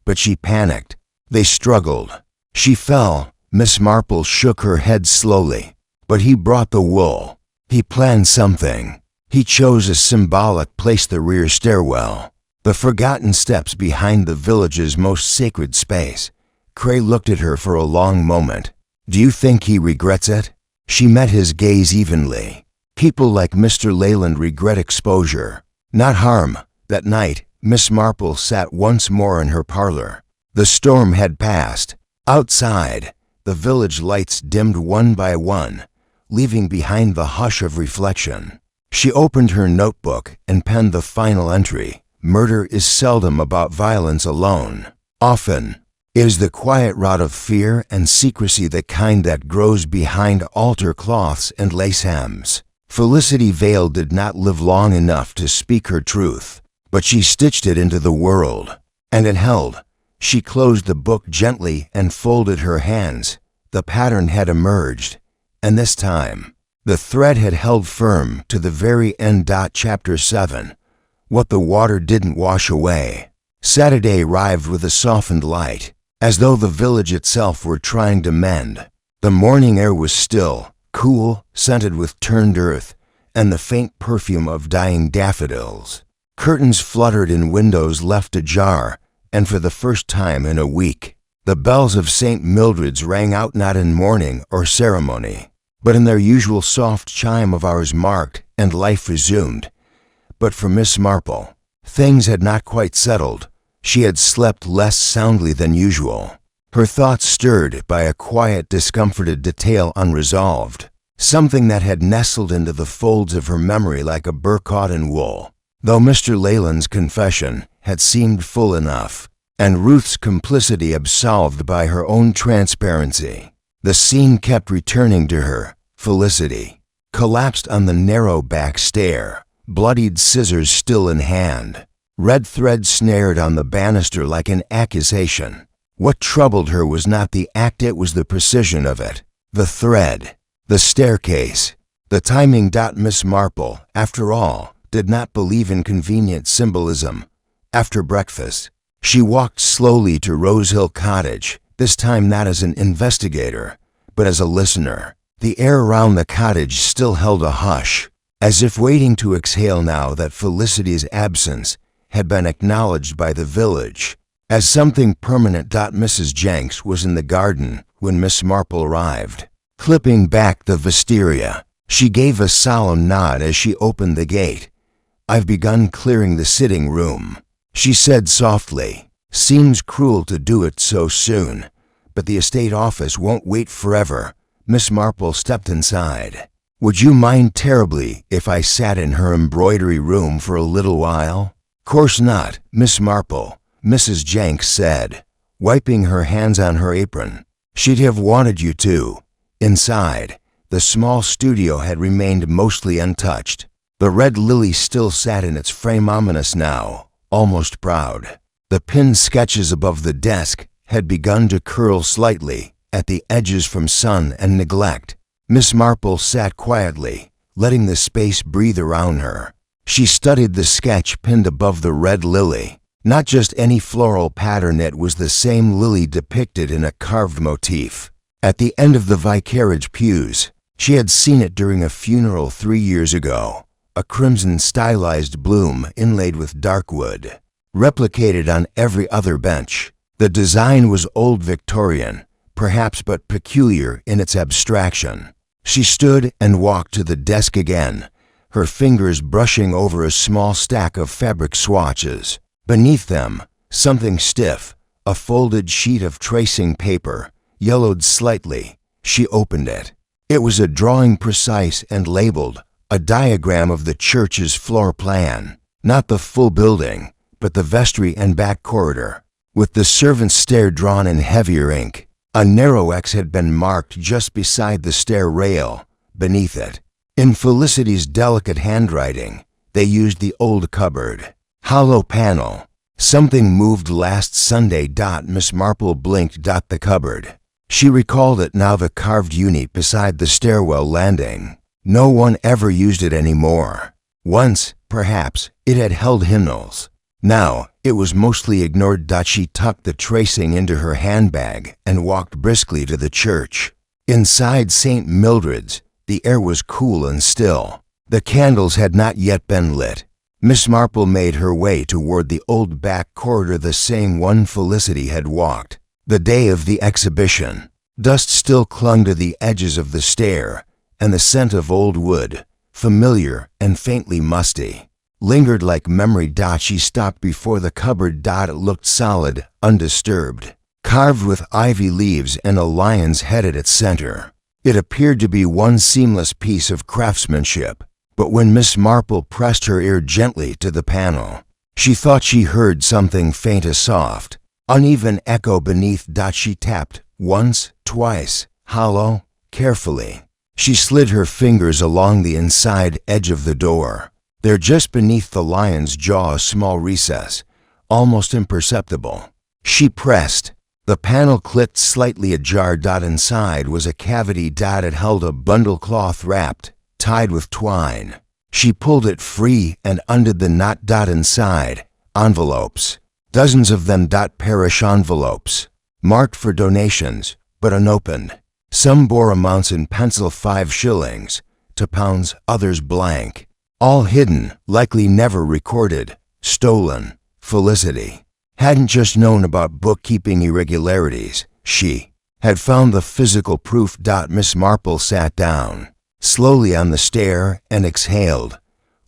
But she panicked. They struggled. She fell." Miss Marple shook her head slowly. "But he brought the wool. He planned something. He chose a symbolic place, the rear stairwell, the forgotten steps behind the village's most sacred space." Cray looked at her for a long moment. "Do you think he regrets it?" She met his gaze evenly. "People like Mr. Leyland regret exposure, not harm." That night, Miss Marple sat once more in her parlor. The storm had passed. Outside, the village lights dimmed one by one, leaving behind the hush of reflection. She opened her notebook and penned the final entry. "Murder is seldom about violence alone. Often, it is the quiet rot of fear and secrecy, the kind that grows behind altar cloths and lace hems." Felicity Vale did not live long enough to speak her truth, but she stitched it into the world, and it held. She closed the book gently and folded her hands. The pattern had emerged, and this time, the thread had held firm to the very end. Chapter 7. What the water didn't wash away. Saturday arrived with a softened light, as though the village itself were trying to mend. The morning air was still, cool, scented with turned earth, and the faint perfume of dying daffodils. Curtains fluttered in windows left ajar, and for the first time in a week, the bells of St. Mildred's rang out, not in mourning or ceremony, but in their usual soft chime of hours marked, and life resumed. But for Miss Marple, things had not quite settled. She had slept less soundly than usual, her thoughts stirred by a quiet, discomforted detail unresolved, something that had nestled into the folds of her memory like a burr caught in wool. Though Mr. Leyland's confession had seemed full enough, and Ruth's complicity absolved by her own transparency, the scene kept returning to her. Felicity, collapsed on the narrow back stair, bloodied scissors still in hand, red thread snared on the banister like an accusation. What troubled her was not the act, it was the precision of it. The thread, the staircase, the timing. Miss Marple, after all, did not believe in convenient symbolism. After breakfast, she walked slowly to Rosehill Cottage, this time not as an investigator, but as a listener. The air around the cottage still held a hush, as if waiting to exhale now that Felicity's absence had been acknowledged by the village as something permanent. Mrs. Jenks was in the garden when Miss Marple arrived. Clipping back the wisteria, she gave a solemn nod as she opened the gate. "I've begun clearing the sitting room," she said softly. "Seems cruel to do it so soon, but the estate office won't wait forever." Miss Marple stepped inside. "Would you mind terribly if I sat in her embroidery room for a little while?" "Course not, Miss Marple," Mrs. Jenks said, wiping her hands on her apron. "She'd have wanted you to." Inside, the small studio had remained mostly untouched. The red lily still sat in its frame, ominous now, almost proud. The pinned sketches above the desk had begun to curl slightly at the edges from sun and neglect. Miss Marple sat quietly, letting the space breathe around her. She studied the sketch pinned above the red lily. Not just any floral pattern, it was the same lily depicted in a carved motif. At the end of the vicarage pews, she had seen it during a funeral 3 years ago, a crimson stylized bloom inlaid with dark wood, replicated on every other bench. The design was old Victorian, perhaps, but peculiar in its abstraction. She stood and walked to the desk again, her fingers brushing over a small stack of fabric swatches. Beneath them, something stiff, a folded sheet of tracing paper, yellowed slightly. She opened it. It was a drawing, precise and labeled, a diagram of the church's floor plan. Not the full building, but the vestry and back corridor. With the servants' stair drawn in heavier ink, a narrow X had been marked just beside the stair rail. Beneath it, in Felicity's delicate handwriting, they used the old cupboard. Hollow panel. Something moved last Sunday. Miss Marple blinked. The cupboard. She recalled it now, the carved unit beside the stairwell landing. No one ever used it anymore. Once, perhaps, it had held hymnals. Now, it was mostly ignored. She tucked the tracing into her handbag and walked briskly to the church. Inside St. Mildred's, the air was cool and still. The candles had not yet been lit. Miss Marple made her way toward the old back corridor, the same one Felicity had walked. The day of the exhibition. Dust still clung to the edges of the stair, and the scent of old wood, familiar and faintly musty, lingered like memory. She stopped before the cupboard. It looked solid, undisturbed, carved with ivy leaves and a lion's head at its center. It appeared to be one seamless piece of craftsmanship. But when Miss Marple pressed her ear gently to the panel, she thought she heard something faint, a soft, uneven echo beneath. She tapped once, twice, hollow, carefully. She slid her fingers along the inside edge of the door. There, just beneath the lion's jaw, a small recess, almost imperceptible. She pressed. The panel clicked, slightly ajar. Inside was a cavity. It held a bundle, cloth wrapped, tied with twine. She pulled it free and undid the knot. Inside, envelopes, dozens of them. Parish envelopes, marked for donations, but unopened. Some bore amounts in pencil, 5 shillings to pounds, others blank. All hidden, likely never recorded, stolen. Felicity hadn't just known about bookkeeping irregularities. She had found the physical proof. Miss Marple sat down slowly on the stair and exhaled.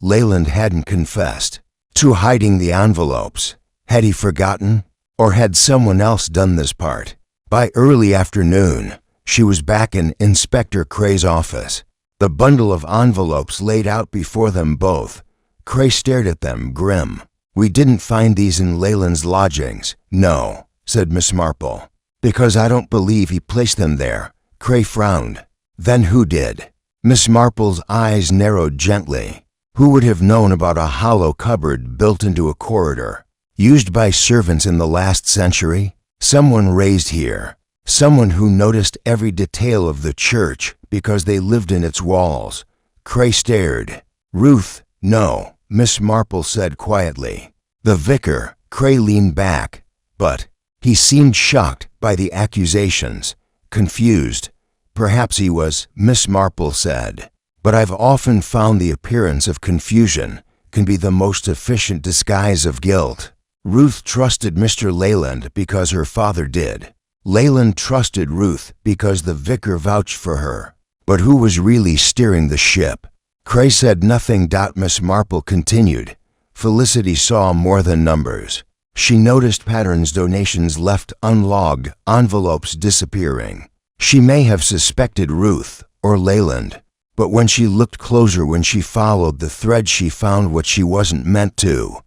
Leyland hadn't confessed to hiding the envelopes. Had he forgotten? Or had someone else done this part? By early afternoon, she was back in Inspector Cray's office. The bundle of envelopes laid out before them both. Cray stared at them, grim. "We didn't find these in Leyland's lodgings." "No," said Miss Marple, "because I don't believe he placed them there." Cray frowned. "Then who did?" Miss Marple's eyes narrowed gently. Who would have known about a hollow cupboard built into a corridor, used by servants in the last century? Someone raised here. Someone who noticed every detail of the church because they lived in its walls. Cray stared. "Ruth, no," Miss Marple said quietly. "The vicar." Cray leaned back, but he seemed shocked by the accusations, confused. "Perhaps he was," Miss Marple said. "But I've often found the appearance of confusion can be the most efficient disguise of guilt." Ruth trusted Mr. Leyland because her father did. Leyland trusted Ruth because the vicar vouched for her. But who was really steering the ship? Cray said nothing. Miss Marple continued. Felicity saw more than numbers. She noticed patterns, donations left unlogged, envelopes disappearing. She may have suspected Ruth or Leyland, but when she looked closer, when she followed the thread, she found what she wasn't meant to.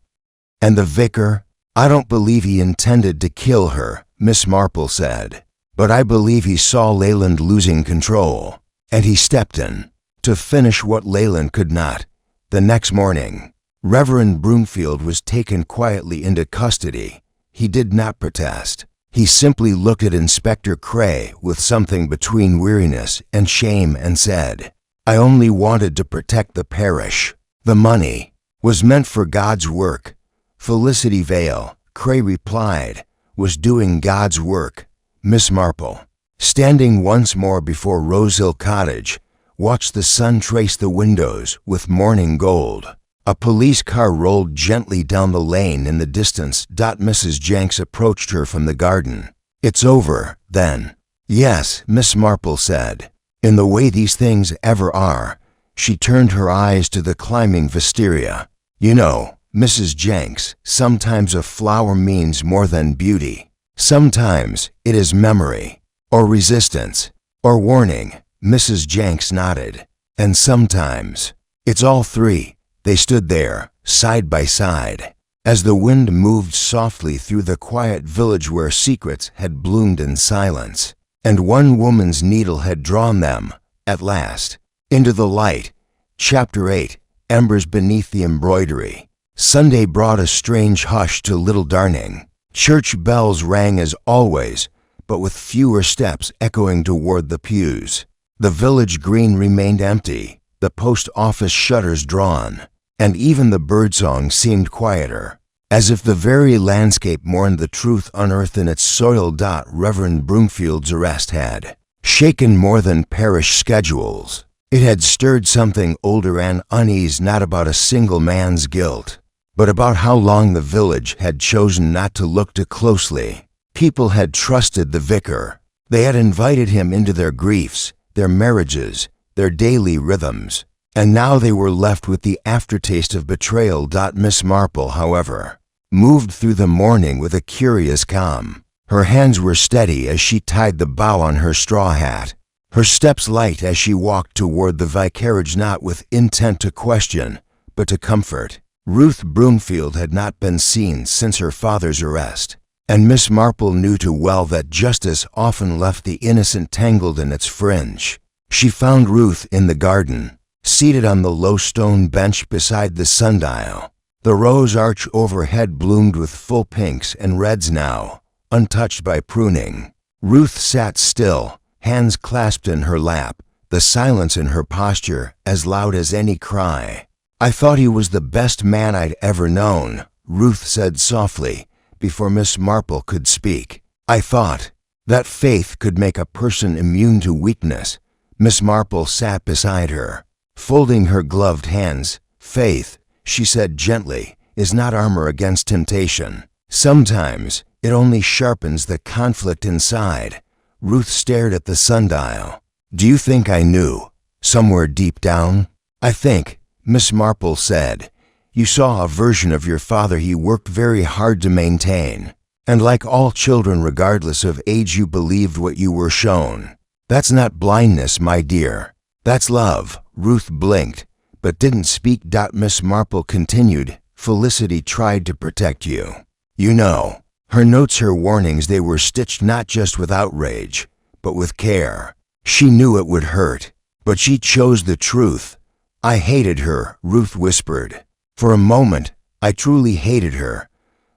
And the vicar? "I don't believe he intended to kill her," Miss Marple said. "But I believe he saw Leyland losing control, and he stepped in to finish what Leyland could not." The next morning, Reverend Broomfield was taken quietly into custody. He did not protest. He simply looked at Inspector Cray with something between weariness and shame and said, "I only wanted to protect the parish. The money, Was meant for God's work. Felicity Vale, Cray replied, was doing God's work. Miss Marple, standing once more before Rosehill Cottage, watched the sun trace the windows with morning gold. A police car rolled gently down the lane in the distance. Mrs. Jenks approached her from the garden. "It's over, then." "Yes," Miss Marple said. "In the way these things ever are." She turned her eyes to the climbing wisteria. "You know, Mrs. Jenks, sometimes a flower means more than beauty. Sometimes it is memory, or resistance, or warning." Mrs. Jenks nodded. "And sometimes it's all three." They stood there, side by side, as the wind moved softly through the quiet village where secrets had bloomed in silence, and one woman's needle had drawn them, at last, into the light. Chapter 8. Embers beneath the embroidery. Sunday brought a strange hush to Little Darning. Church bells rang as always, but with fewer steps echoing toward the pews. The village green remained empty, the post office shutters drawn, and even the birdsong seemed quieter, as if the very landscape mourned the truth unearthed in its soil. Reverend Broomfield's arrest had shaken more than parish schedules. It had stirred something older and unease, not about a single man's guilt, but about how long the village had chosen not to look too closely. People had trusted the vicar. They had invited him into their griefs, their marriages, their daily rhythms, and now they were left with the aftertaste of betrayal. Miss Marple, however, moved through the morning with a curious calm. Her hands were steady as she tied the bow on her straw hat, her steps light as she walked toward the vicarage, not with intent to question, but to comfort. Ruth Broomfield had not been seen since her father's arrest, and Miss Marple knew too well that justice often left the innocent tangled in its fringe. She found Ruth in the garden, seated on the low stone bench beside the sundial. The rose arch overhead bloomed with full pinks and reds now, untouched by pruning. Ruth sat still, hands clasped in her lap, the silence in her posture as loud as any cry. "I thought he was the best man I'd ever known," Ruth said softly, before Miss Marple could speak. "I thought that faith could make a person immune to weakness." Miss Marple sat beside her, folding her gloved hands. "Faith," she said gently, "is not armor against temptation. Sometimes it only sharpens the conflict inside." Ruth stared at the sundial. "Do you think I knew, somewhere deep down?" "I think," Miss Marple said, "you saw a version of your father he worked very hard to maintain. And like all children, regardless of age, you believed what you were shown. That's not blindness, my dear. That's love." Ruth blinked, but didn't speak. Miss Marple continued, "Felicity tried to protect you. You know, her notes, her warnings, they were stitched not just with outrage, but with care. She knew it would hurt, but she chose the truth." "I hated her," Ruth whispered. "For a moment, I truly hated her."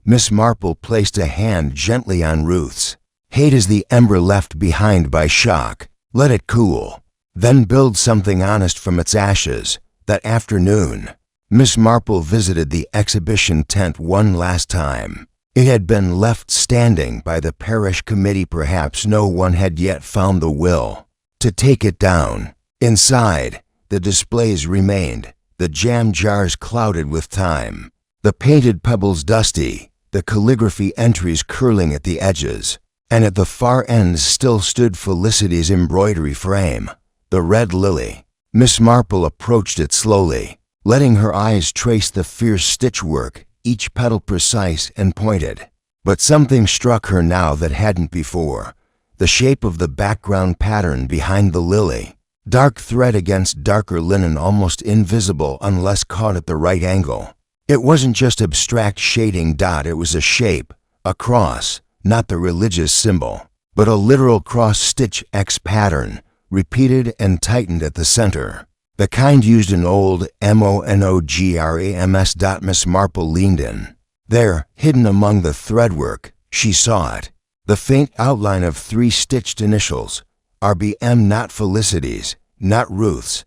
Miss Marple placed a hand gently on Ruth's. "Hate is the ember left behind by shock. Let it cool, then build something honest from its ashes." That afternoon, Miss Marple visited the exhibition tent one last time. It had been left standing by the parish committee. Perhaps no one had yet found the will to take it down. Inside, the displays remained, the jam jars clouded with time, the painted pebbles dusty, the calligraphy entries curling at the edges, and at the far end still stood Felicity's embroidery frame, the red lily. Miss Marple approached it slowly, letting her eyes trace the fierce stitchwork, each petal precise and pointed. But something struck her now that hadn't before: the shape of the background pattern behind the lily. Dark thread against darker linen, almost invisible unless caught at the right angle. It wasn't just abstract shading. It was a shape, a cross, not the religious symbol, but a literal cross-stitch X pattern, repeated and tightened at the center. The kind used in old monograms. Miss Marple leaned in. There, hidden among the threadwork, she saw it. The faint outline of 3 stitched initials. RBM, not Felicity's, not Ruth's,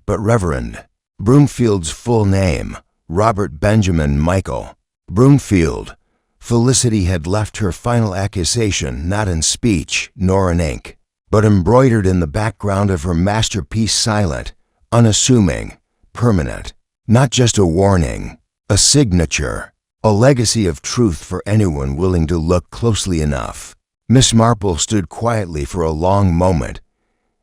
but Reverend Broomfield's full name. Robert Benjamin Michael. Broomfield. Felicity had left her final accusation not in speech nor in ink, but embroidered in the background of her masterpiece, silent, unassuming, permanent. Not just a warning, a signature, a legacy of truth for anyone willing to look closely enough. Miss Marple stood quietly for a long moment.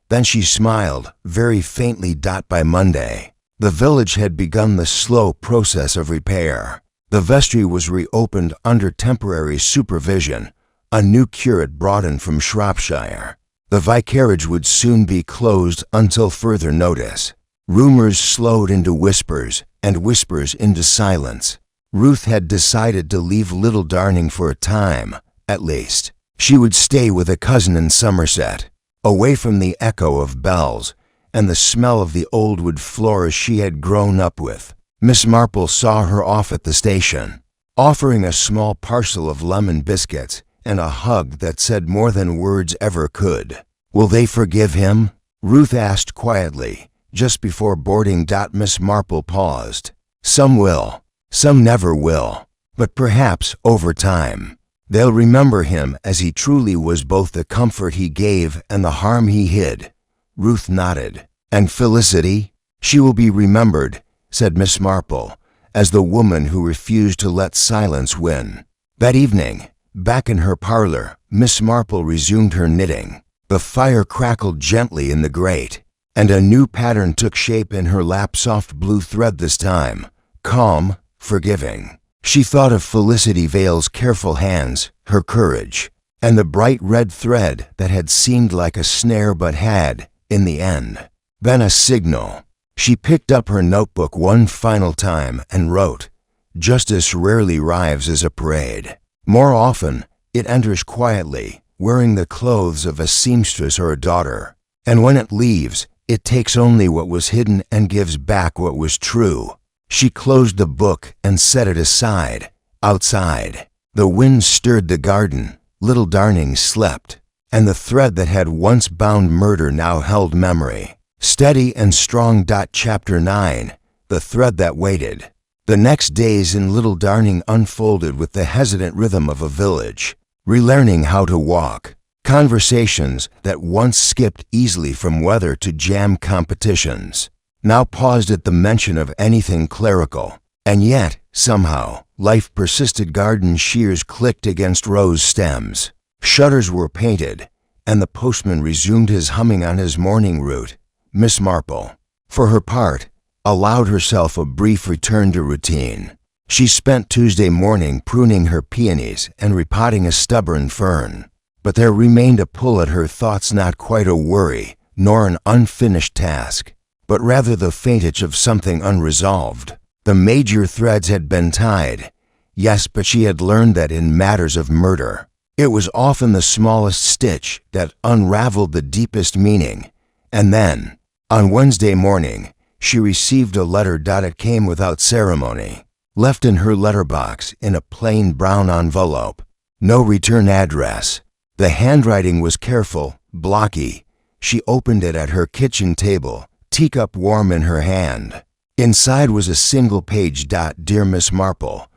Then she smiled, very faintly. By Monday, the village had begun the slow process of repair. The vestry was reopened under temporary supervision, a new curate brought in from Shropshire. The vicarage would soon be closed until further notice. Rumors slowed into whispers, and whispers into silence. Ruth had decided to leave Little Darning for a time, at least. She would stay with a cousin in Somerset, away from the echo of bells and the smell of the old wood floors she had grown up with. Miss Marple saw her off at the station, offering a small parcel of lemon biscuits and a hug that said more than words ever could. "Will they forgive him?" Ruth asked quietly, just before boarding. Miss Marple paused. "Some will, some never will, but perhaps over time. They'll remember him as he truly was, both the comfort he gave and the harm he hid." Ruth nodded. "And Felicity? She will be remembered," said Miss Marple, as the woman who refused to let silence win. That evening, back in her parlor, Miss Marple resumed her knitting. The fire crackled gently in the grate, and a new pattern took shape in her lap. Soft blue thread this time, calm, forgiving. She thought of Felicity Vale's careful hands, her courage, and the bright red thread that had seemed like a snare but had, in the end, been a signal. She picked up her notebook one final time and wrote, "Justice rarely arrives as a parade. More often, it enters quietly, wearing the clothes of a seamstress or a daughter. And when it leaves, it takes only what was hidden and gives back what was true." She closed the book and set it aside. Outside, the wind stirred the garden. Little Darning slept, and the thread that had once bound murder now held memory. Steady and strong. Chapter 9. The thread that waited. The next days in Little Darning unfolded with the hesitant rhythm of a village, relearning how to walk. Conversations that once skipped easily from weather to jam competitions now paused at the mention of anything clerical. And yet, somehow, life persisted. Garden shears clicked against rose stems. Shutters were painted, and the postman resumed his humming on his morning route. Miss Marple, for her part, allowed herself a brief return to routine. She spent Tuesday morning pruning her peonies and repotting a stubborn fern. But there remained a pull at her thoughts, not quite a worry, nor an unfinished task, but rather the faint itch of something unresolved. The major threads had been tied, yes, but she had learned that in matters of murder, it was often the smallest stitch that unraveled the deepest meaning. And then, on Wednesday morning, she received a letter. It came without ceremony, left in her letterbox in a plain brown envelope. No return address. The handwriting was careful, blocky. She opened it at her kitchen table, teacup warm in her hand. Inside was a single page. "Dear Miss Marple,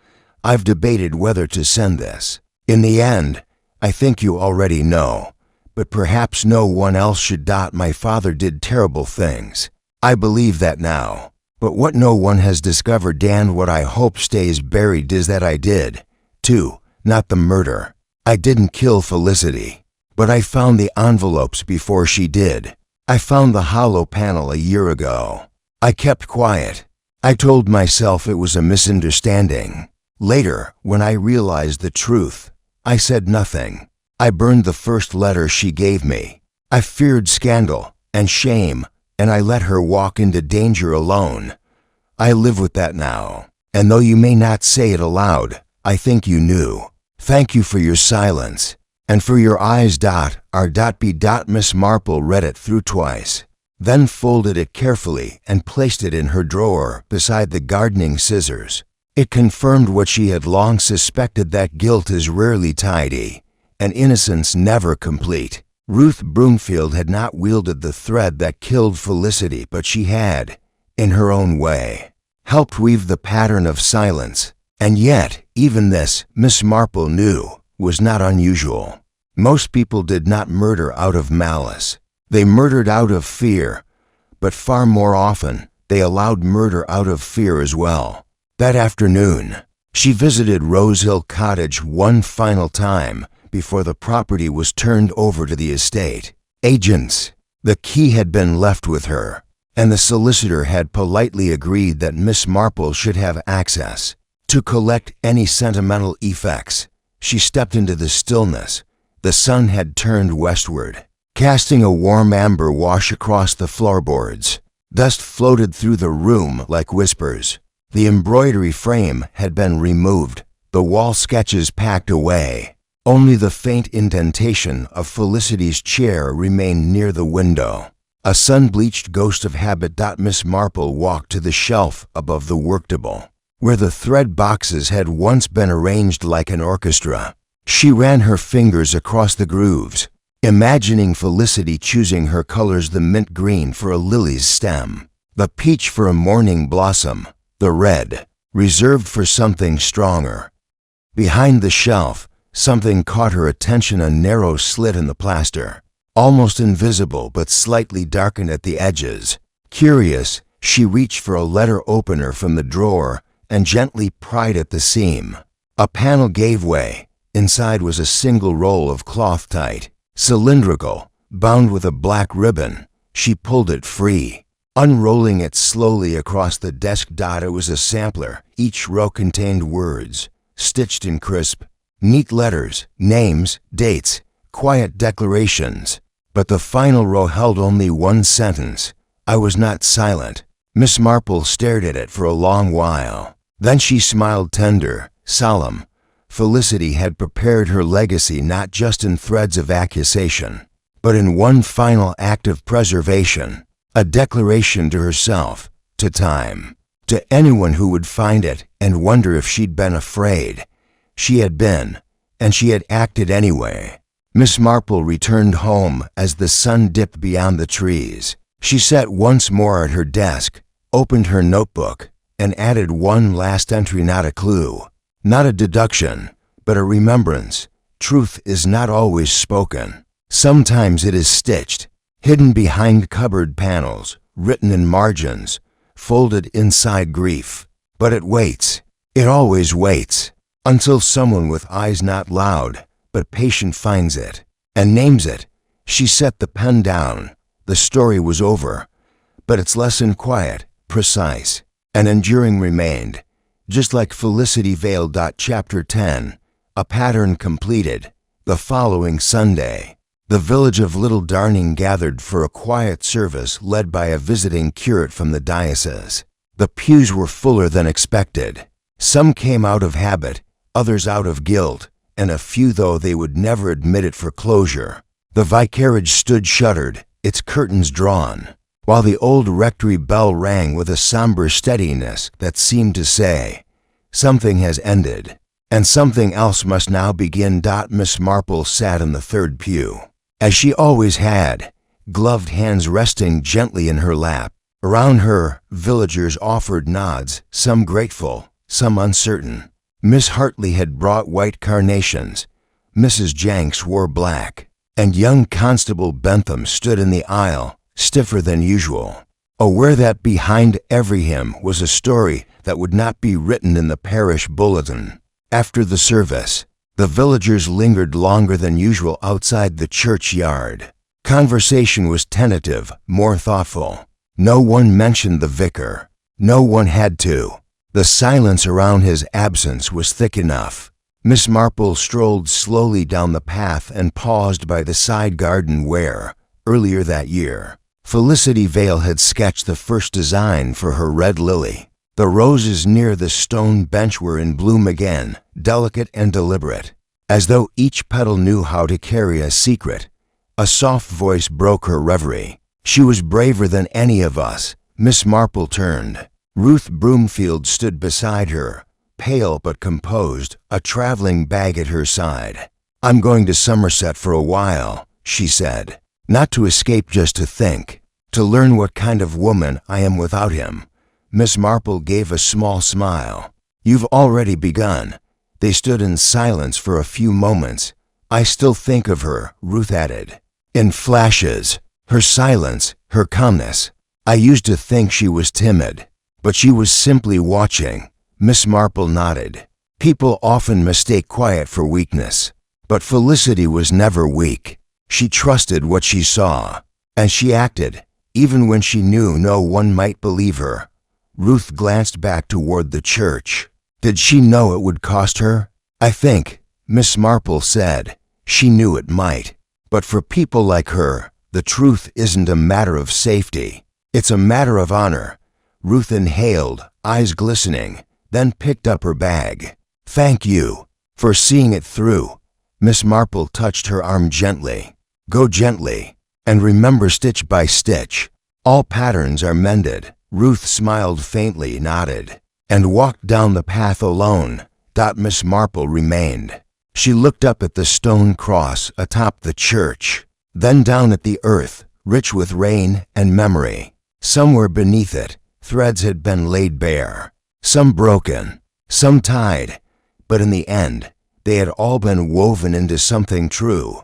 I've debated whether to send this. In the end, I think you already know, but perhaps no one else should. My father did terrible things. I believe that now. But what no one has discovered, and what I hope stays buried, is that I did, too, not the murder. I didn't kill Felicity, but I found the envelopes before she did. I found the hollow panel a year ago. I kept quiet. I told myself it was a misunderstanding. Later, when I realized the truth, I said nothing. I burned the first letter she gave me. I feared scandal and shame, and I let her walk into danger alone. I live with that now, and though you may not say it aloud, I think you knew. Thank you for your silence, and for your eyes. R.B. Miss Marple read it through twice, then folded it carefully and placed it in her drawer beside the gardening scissors. It confirmed what she had long suspected, that guilt is rarely tidy, and innocence never complete. Ruth Broomfield had not wielded the thread that killed Felicity, but she had, in her own way, helped weave the pattern of silence. And yet, even this, Miss Marple knew, was not unusual. Most people did not murder out of malice. They murdered out of fear, but far more often, they allowed murder out of fear as well. That afternoon, she visited Rose Hill Cottage one final time before the property was turned over to the estate agents. The key had been left with her, and the solicitor had politely agreed that Miss Marple should have access to collect any sentimental effects. She stepped into the stillness. The sun had turned westward, casting a warm amber wash across the floorboards. Dust floated through the room like whispers. The embroidery frame had been removed, the wall sketches packed away. Only the faint indentation of Felicity's chair remained near the window. A sun-bleached ghost of habit. Miss Marple walked to the shelf above the worktable, where the thread boxes had once been arranged like an orchestra. She ran her fingers across the grooves, imagining Felicity choosing her colors: the mint green for a lily's stem, the peach for a morning blossom, the red reserved for something stronger. Behind the shelf, something caught her attention: a narrow slit in the plaster, almost invisible but slightly darkened at the edges. Curious, she reached for a letter opener from the drawer and gently pried at the seam. A panel gave way. Inside was a single roll of cloth, tight, cylindrical, bound with a black ribbon. She pulled it free, unrolling it slowly across the desk. It was a sampler. Each row contained words, stitched in crisp, neat letters, names, dates, quiet declarations. But the final row held only one sentence: "I was not silent." Miss Marple stared at it for a long while. Then she smiled, tender, solemn. Felicity had prepared her legacy not just in threads of accusation, but in one final act of preservation, a declaration to herself, to time, to anyone who would find it and wonder if she'd been afraid. She had been, and she had acted anyway. Miss Marple returned home as the sun dipped beyond the trees. She sat once more at her desk, opened her notebook, and added one last entry: not a clue, not a deduction, but a remembrance. Truth is not always spoken. Sometimes it is stitched, hidden behind cupboard panels, written in margins, folded inside grief. But it waits. It always waits, until someone with eyes not loud, but patient finds it, and names it. She set the pen down. The story was over, but its lesson quiet, precise, and enduring remained. Just like Felicity Vale. Chapter 10, a pattern completed. The following Sunday, the village of Little Darning gathered for a quiet service led by a visiting curate from the diocese. The pews were fuller than expected. Some came out of habit, others out of guilt, and a few, though they would never admit it, for closure. The vicarage stood shuttered, its curtains drawn, while the old rectory bell rang with a somber steadiness that seemed to say, "Something has ended, and something else must now begin." Miss Marple sat in the third pew, as she always had, gloved hands resting gently in her lap. Around her, villagers offered nods, some grateful, some uncertain. Miss Hartley had brought white carnations, Mrs. Jenks wore black, and young Constable Bentham stood in the aisle, stiffer than usual, aware that behind every hymn was a story that would not be written in the parish bulletin. After the service, the villagers lingered longer than usual outside the churchyard. Conversation was tentative, more thoughtful. No one mentioned the vicar. No one had to. The silence around his absence was thick enough. Miss Marple strolled slowly down the path and paused by the side garden where, earlier that year, Felicity Vale had sketched the first design for her red lily. The roses near the stone bench were in bloom again, delicate and deliberate, as though each petal knew how to carry a secret. A soft voice broke her reverie. She was braver than any of us. Miss Marple turned. Ruth Broomfield stood beside her, pale but composed, a traveling bag at her side. "I'm going to Somerset for a while," she said. "Not to escape, just to think, to learn what kind of woman I am without him. Miss Marple gave a small smile. "You've already begun." They stood in silence for a few moments. "I still think of her," Ruth added. "In flashes. Her silence, her calmness. I used to think she was timid, but she was simply watching." Miss Marple nodded. "People often mistake quiet for weakness, but Felicity was never weak. She trusted what she saw, and she acted, even when she knew no one might believe her." Ruth glanced back toward the church. Did she know it would cost her? "I think," Miss Marple said, "she knew it might. But for people like her, the truth isn't a matter of safety. It's a matter of honor." Ruth inhaled, eyes glistening, then picked up her bag. "Thank you for seeing it through." Miss Marple touched her arm gently. "Go gently, and remember stitch by stitch. All patterns are mended." Ruth smiled faintly, nodded, and walked down the path alone. Miss Marple remained. She looked up at the stone cross atop the church, then down at the earth, rich with rain and memory. Somewhere beneath it, threads had been laid bare, some broken, some tied, but in the end, they had all been woven into something true.